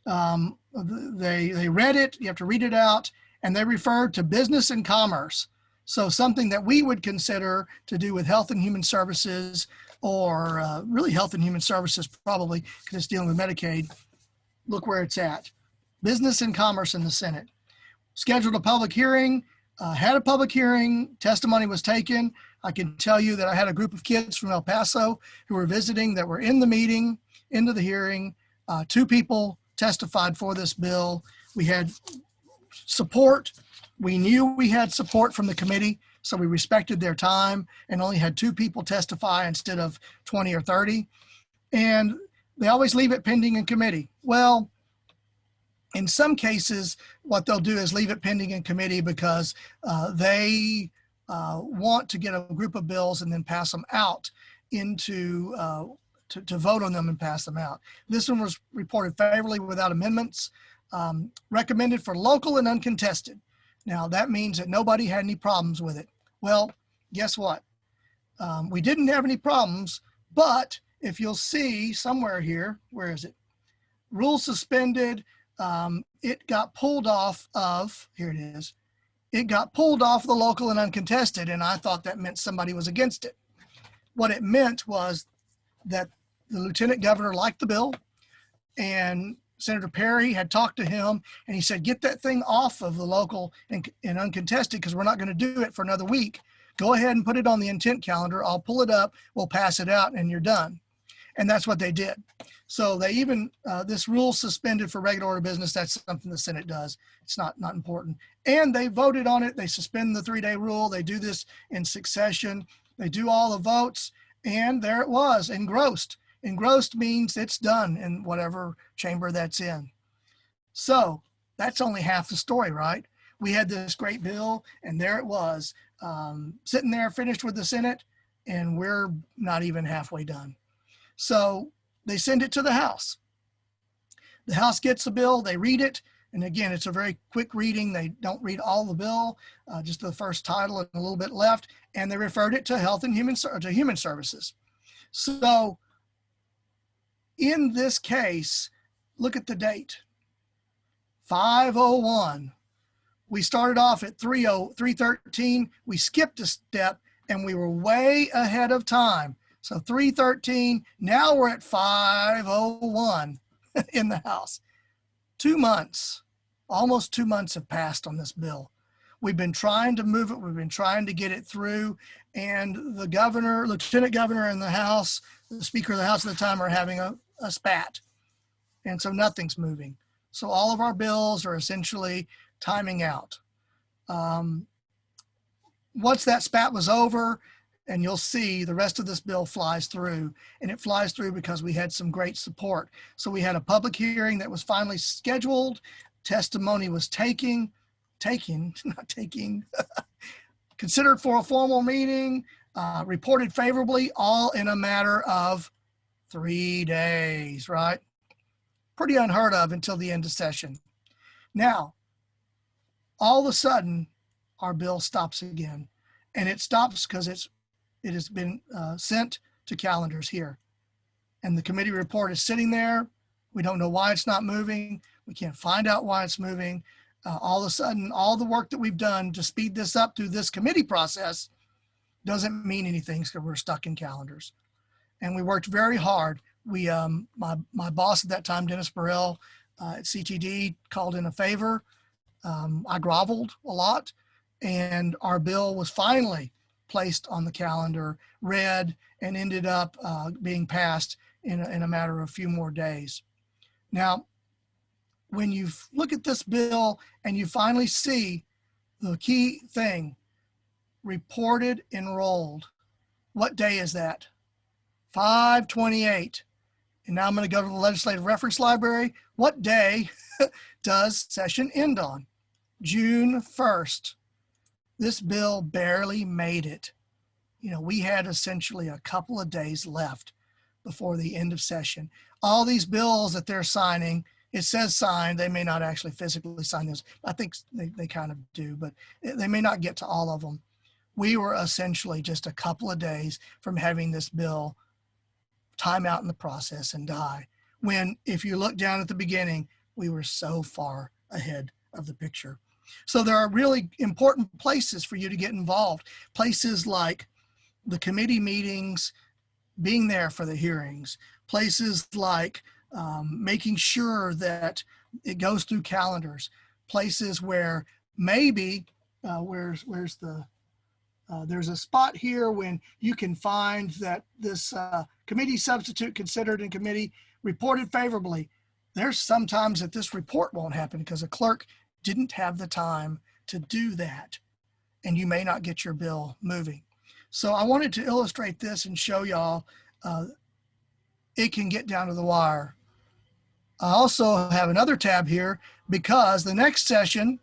They read it. You have to read it out, and they referred to business and commerce. So something that we would consider to do with health and human services, or really health and human services probably, because it's dealing with Medicaid. Look where it's at. Business and commerce in the Senate. Scheduled a public hearing, had a public hearing, testimony was taken. I can tell you that I had a group of kids from El Paso who were visiting that were in the meeting, into the hearing. 2 people testified for this bill. We had support. We knew we had support from the committee, so we respected their time and only had 2 people testify instead of 20 or 30. And they always leave it pending in committee. Well, in some cases, what they'll do is leave it pending in committee because they want to get a group of bills and then pass them out into to vote on them and pass them out. This one was reported favorably without amendments, recommended for local and uncontested. Now that means that nobody had any problems with it. Well, guess what? We didn't have any problems, but if you'll see somewhere here, where is it? Rules suspended. It got pulled off of, here it is. It got pulled off the local and uncontested, and I thought that meant somebody was against it. What it meant was that the lieutenant governor liked the bill, and Senator Perry had talked to him, and he said, get that thing off of the local and uncontested, because we're not going to do it for another week. Go ahead and put it on the intent calendar. I'll pull it up, we'll pass it out, and you're done. And that's what they did. So they even, this rule suspended for regular order business, that's something the Senate does. It's not important. And they voted on it. They suspend the 3-day rule. They do this in succession. They do all the votes, and there it was, engrossed. Engrossed means it's done in whatever chamber that's in. So that's only half the story, right? We had this great bill, and there it was, sitting there finished with the Senate, and we're not even halfway done. So they send it to the House. The House gets the bill, they read it, and again, it's a very quick reading. They don't read all the bill, just the first title and a little bit left, and they referred it to Health and Human Services. So in this case, look at the date. 5:01. We started off at 3:13. We skipped a step and we were way ahead of time. So 3:13, now we're at 5:01 in the House. 2 months, almost 2 months have passed on this bill. We've been trying to move it. We've been trying to get it through. And the governor, lieutenant governor in the House, the Speaker of the House at the time are having a spat. And so nothing's moving. So all of our bills are essentially timing out. Once that spat was over, and you'll see the rest of this bill flies through, and it flies through because we had some great support. So we had a public hearing that was finally scheduled. Testimony was considered for a formal meeting, reported favorably, all in a matter of 3 days, right? Pretty unheard of until the end of session. Now, all of a sudden, our bill stops again. And it stops because it has been sent to calendars here. And the committee report is sitting there. We don't know why it's not moving. We can't find out why it's moving. All of a sudden, all the work that we've done to speed this up through this committee process doesn't mean anything because we're stuck in calendars. And we worked very hard. We, my boss at that time, Dennis Burrell at CTD, called in a favor. I groveled a lot, and our bill was finally placed on the calendar, read, and ended up being passed in a matter of a few more days. Now, when you look at this bill and you finally see the key thing, reported enrolled, what day is that? 5/28. And now I'm going to go to the Legislative Reference Library. What day does session end on? June 1st. This bill barely made it. You know, we had essentially a couple of days left before the end of session. All these bills that they're signing, it says signed. They may not actually physically sign this. I think they kind of do, but they may not get to all of them. We were essentially just a couple of days from having this bill time out in the process and die. When, if you look down at the beginning, we were so far ahead of the picture. So there are really important places for you to get involved. Places like the committee meetings, being there for the hearings. Places like making sure that it goes through calendars. Places where maybe, there's a spot here when you can find that this committee substitute considered in committee reported favorably. There's sometimes that this report won't happen because a clerk didn't have the time to do that, and you may not get your bill moving. So I wanted to illustrate this and show y'all it can get down to the wire. I also have another tab here because the next session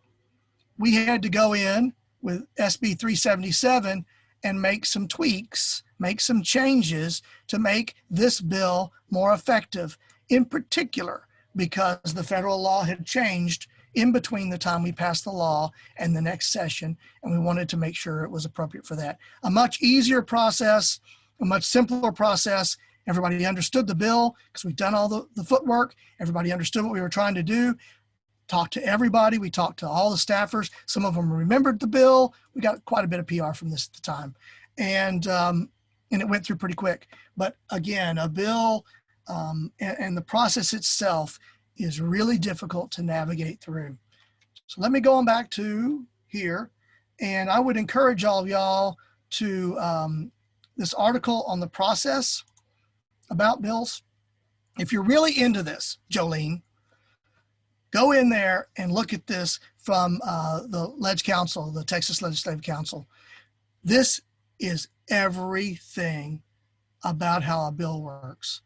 we had to go in with SB 377 and make some tweaks, make some changes to make this bill more effective, in particular because the federal law had changed in between the time we passed the law and the next session, and we wanted to make sure it was appropriate for that. A much easier process, a much simpler process. Everybody understood the bill because we've done all the footwork. Everybody understood what we were trying to do. Talked to everybody. We talked to all the staffers. Some of them remembered the bill. We got quite a bit of PR from this at the time. And it went through pretty quick. But again, a bill and the process itself is really difficult to navigate through. So let me go on back to here. And I would encourage all of y'all to this article on the process about bills. If you're really into this, Jolene, go in there and look at this from the Leg Council, the Texas Legislative Council. This is everything about how a bill works.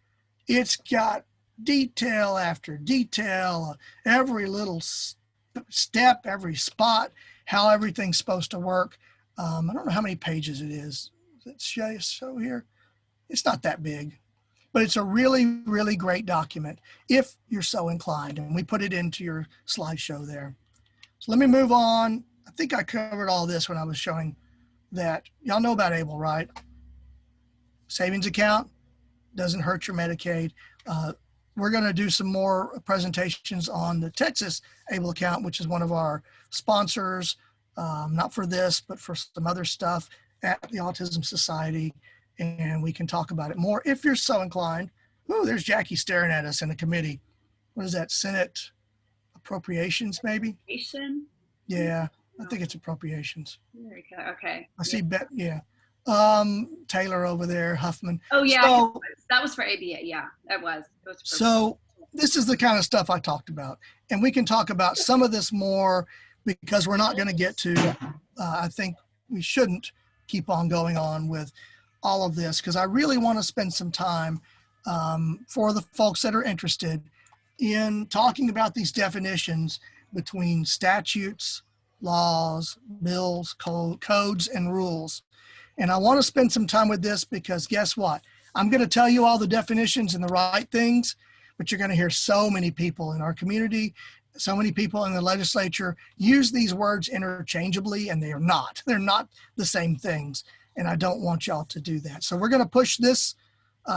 It's got detail after detail, every little step, every spot, how everything's supposed to work. I don't know how many pages it is. Does it show here? It's not that big, but it's a really, really great document if you're so inclined. And we put it into your slideshow there. So let me move on. I think I covered all this when I was showing that. Y'all know about ABLE, right? Savings account doesn't hurt your Medicaid. we're going to do some more presentations on the Texas Able account, which is one of our sponsors, not for this, but for some other stuff at the Autism Society. And we can talk about it more if you're so inclined. Ooh, there's Jackie staring at us in the committee. What is that, Senate Appropriations, maybe? Yeah, I think it's Appropriations. Very good. Okay. I see Bet, yeah. Taylor over there, Huffman. Oh yeah, So, that was for ABA. Yeah, that was. So this is the kind of stuff I talked about, and we can talk about some of this more because we're not going to get to. I think we shouldn't keep on going on with all of this because I really want to spend some time for the folks that are interested in talking about these definitions between statutes, laws, bills, codes, and rules. And I want to spend some time with this because guess what? I'm going to tell you all the definitions and the right things, but you're going to hear so many people in our community, so many people in the legislature use these words interchangeably, and they are not. They're not the same things, and I don't want y'all to do that. So we're going to push this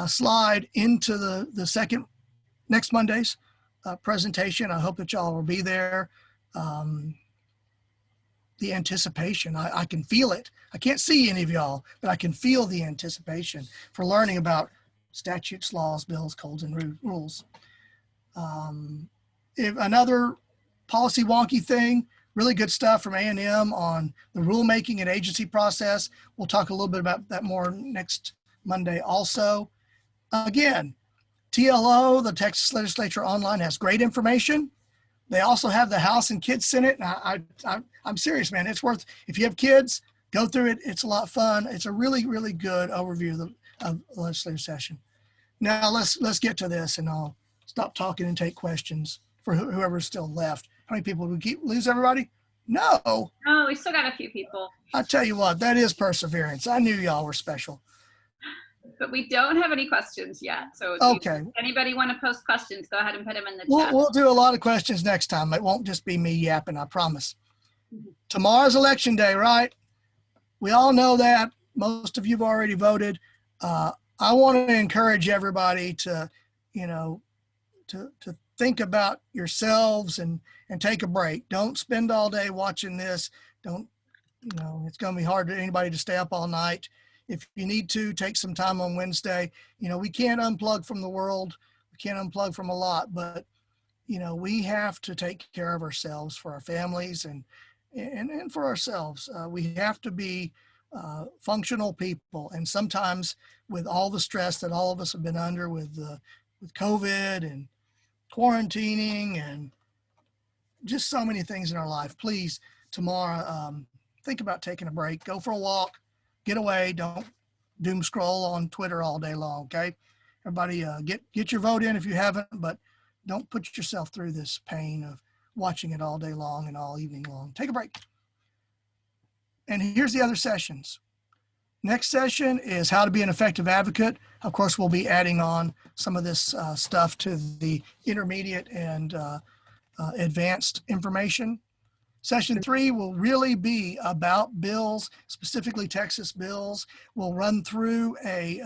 slide into the second next Monday's presentation. I hope that y'all will be there. The anticipation, I can feel it. I can't see any of y'all, but I can feel the anticipation for learning about statutes, laws, bills, codes, and rules. If another policy wonky thing, really good stuff from A&M on the rulemaking and agency process. We'll talk a little bit about that more next Monday also. Again, TLO, the Texas Legislature Online, has great information. They also have the House and Kids Senate. And I'm serious, man. It's worth, if you have kids, go through it. It's a lot of fun. It's a really, really good overview of the legislative session. Now let's get to this, and I'll stop talking and take questions for whoever's still left. How many people did we lose everybody? No. Oh, we still got a few people. I tell you what, that is perseverance. I knew y'all were special. But we don't have any questions yet. So okay. If anybody want to post questions, go ahead and put them in the chat. We'll do a lot of questions next time. It won't just be me yapping, I promise. Tomorrow's election day, right? We all know that. Most of you have already voted. I want to encourage everybody to, to think about yourselves and take a break. Don't spend all day watching this. Don't, it's going to be hard for anybody to stay up all night. If you need to, take some time on Wednesday. We can't unplug from the world. We can't unplug from a lot, but, we have to take care of ourselves for our families and for ourselves. We have to be functional people. And sometimes with all the stress that all of us have been under with COVID and quarantining and just so many things in our life, please, tomorrow, think about taking a break. Go for a walk. Get away. Don't doom scroll on Twitter all day long, okay? Everybody get your vote in if you haven't, but don't put yourself through this pain of watching it all day long and all evening long. Take a break. And here's the other sessions. Next session is how to be an effective advocate. Of course, we'll be adding on some of this stuff to the intermediate and advanced information. Session 3 will really be about bills, specifically Texas bills. We'll run through a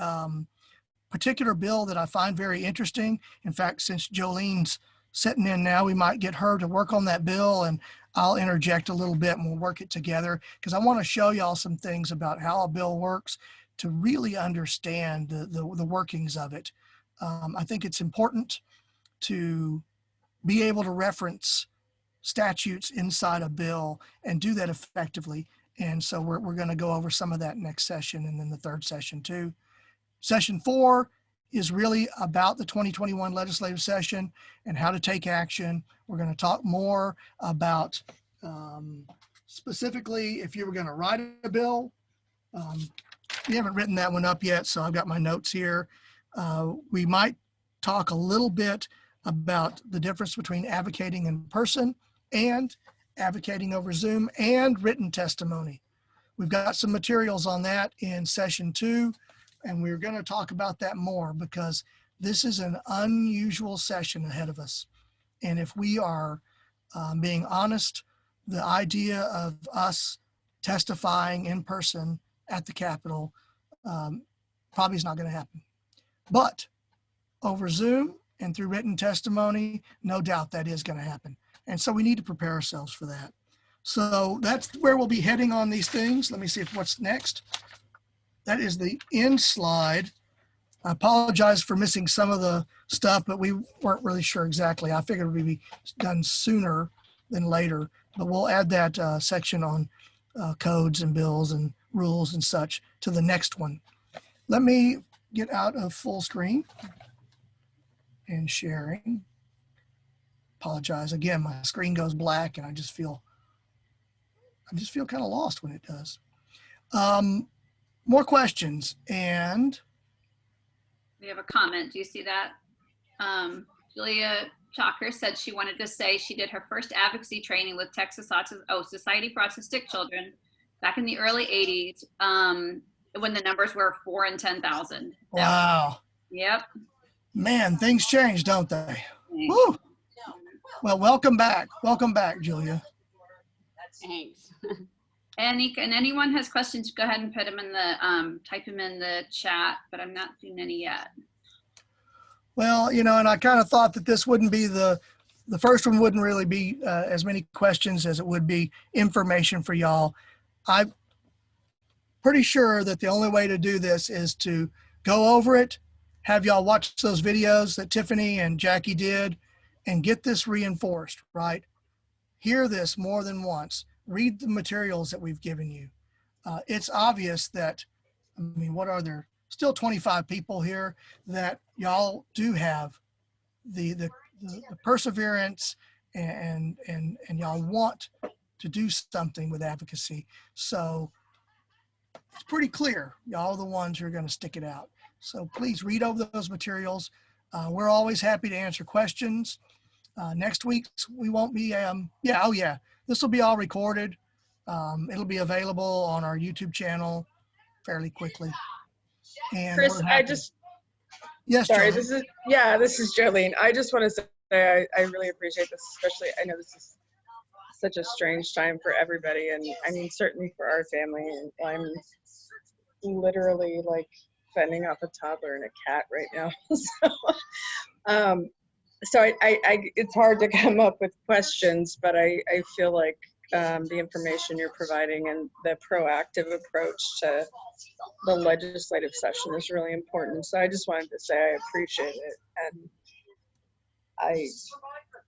particular bill that I find very interesting. In fact, since Jolene's sitting in now, we might get her to work on that bill, and I'll interject a little bit and we'll work it together because I want to show y'all some things about how a bill works to really understand the workings of it. I think it's important to be able to reference statutes inside a bill and do that effectively. And so we're going to go over some of that next session and then the third session too. Session 4 is really about the 2021 legislative session and how to take action. We're going to talk more about specifically if you were going to write a bill. We haven't written that one up yet, so I've got my notes here. We might talk a little bit about the difference between advocating in person and advocating over Zoom and written testimony. We've got some materials on that in session 2, and we're going to talk about that more because this is an unusual session ahead of us. And if we are being honest, the idea of us testifying in person at the Capitol probably is not going to happen. But over Zoom and through written testimony, no doubt that is going to happen. And so we need to prepare ourselves for that. So that's where we'll be heading on these things. Let me see what's next. That is the end slide. I apologize for missing some of the stuff, but we weren't really sure exactly. I figured it would be done sooner than later, but we'll add that section on codes and bills and rules and such to the next one. Let me get out of full screen and sharing. Apologize again, my screen goes black and I just feel kind of lost when it does. More questions, and We have a comment. Do you see that? Julia Chalker said she wanted to say she did her first advocacy training with Texas Society for Autistic Children back in the early 80s when the numbers were 4 and 10,000. wow. Yep. Man, things change, don't they? Woo. Well, welcome back. Welcome back, Julia. Thanks. And anyone has questions, go ahead and put them in the, type them in the chat, but I'm not doing any yet. Well, you know, and I kind of thought that this wouldn't be the first one wouldn't really be as many questions as it would be information for y'all. I'm pretty sure that the only way to do this is to go over it, have y'all watch those videos that Tiffany and Jackie did, and get this reinforced, right? Hear this more than once. Read the materials that we've given you. It's obvious that, I mean, what are there? Still 25 people here that y'all do have the perseverance and y'all want to do something with advocacy. So it's pretty clear y'all are the ones who are going to stick it out. So please read over those materials. We're always happy to answer questions. Next week we won't be, this will be all recorded. It'll be available on our YouTube channel fairly quickly. And Chris, yes, sorry, Jolene. this is Jolene. I just want to say I really appreciate this, especially I know this is such a strange time for everybody, and I mean certainly for our family. And I'm literally like fending off a toddler and a cat right now. So it's hard to come up with questions, but I feel like the information you're providing and the proactive approach to the legislative session is really important. So I just wanted to say I appreciate it, and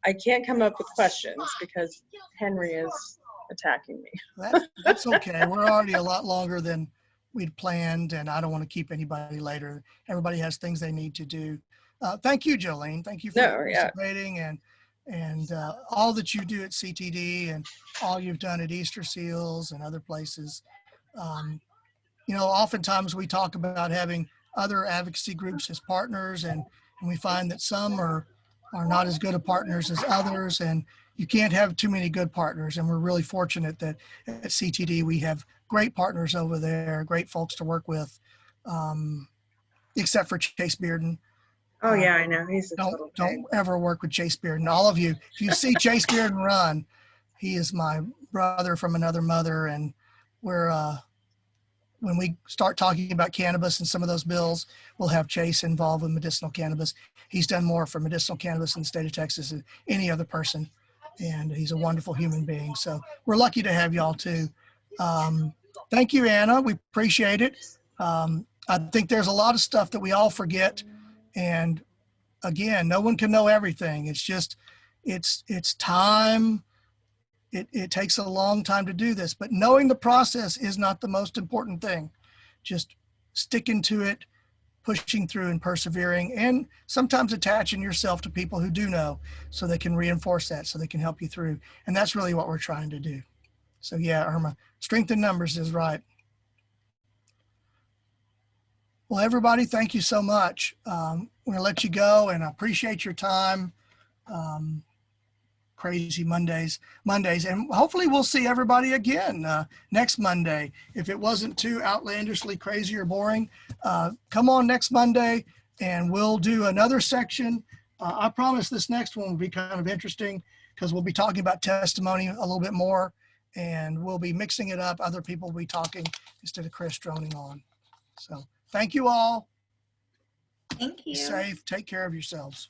I can't come up with questions because Henry is attacking me. That's okay. We're already a lot longer than we'd planned, and I don't want to keep anybody later. Everybody has things they need to do. Thank you, Jolene. Thank you for participating and all that you do at CTD and all you've done at Easter Seals and other places. You know, oftentimes we talk about having other advocacy groups as partners, and we find that some are not as good of partners as others, and you can't have too many good partners. And we're really fortunate that at CTD we have great partners over there, great folks to work with, except for Chase Bearden. Oh yeah, I know. He's a total don't ever work with Chase Bearden. All of you, if you see Chase Bearden run, he is my brother from another mother, and we're when we start talking about cannabis and some of those bills, we'll have Chase involved with medicinal cannabis. He's done more for medicinal cannabis in the state of Texas than any other person, and he's a wonderful human being. So we're lucky to have y'all too. Thank you, Anna. We appreciate it. I think there's a lot of stuff that we all forget. And again, no one can know everything. It's just, it's time. It takes a long time to do this, but knowing the process is not the most important thing. Just sticking to it, pushing through and persevering, and sometimes attaching yourself to people who do know so they can reinforce that, so they can help you through. And that's really what we're trying to do. So yeah, Irma, strength in numbers is right. Well, everybody, thank you so much. I'm going to let you go, and I appreciate your time. Crazy Mondays, and hopefully we'll see everybody again next Monday. If it wasn't too outlandishly crazy or boring, come on next Monday, and we'll do another section. I promise this next one will be kind of interesting because we'll be talking about testimony a little bit more, and we'll be mixing it up. Other people will be talking instead of Chris droning on. So thank you all. Thank you. Be safe. Take care of yourselves.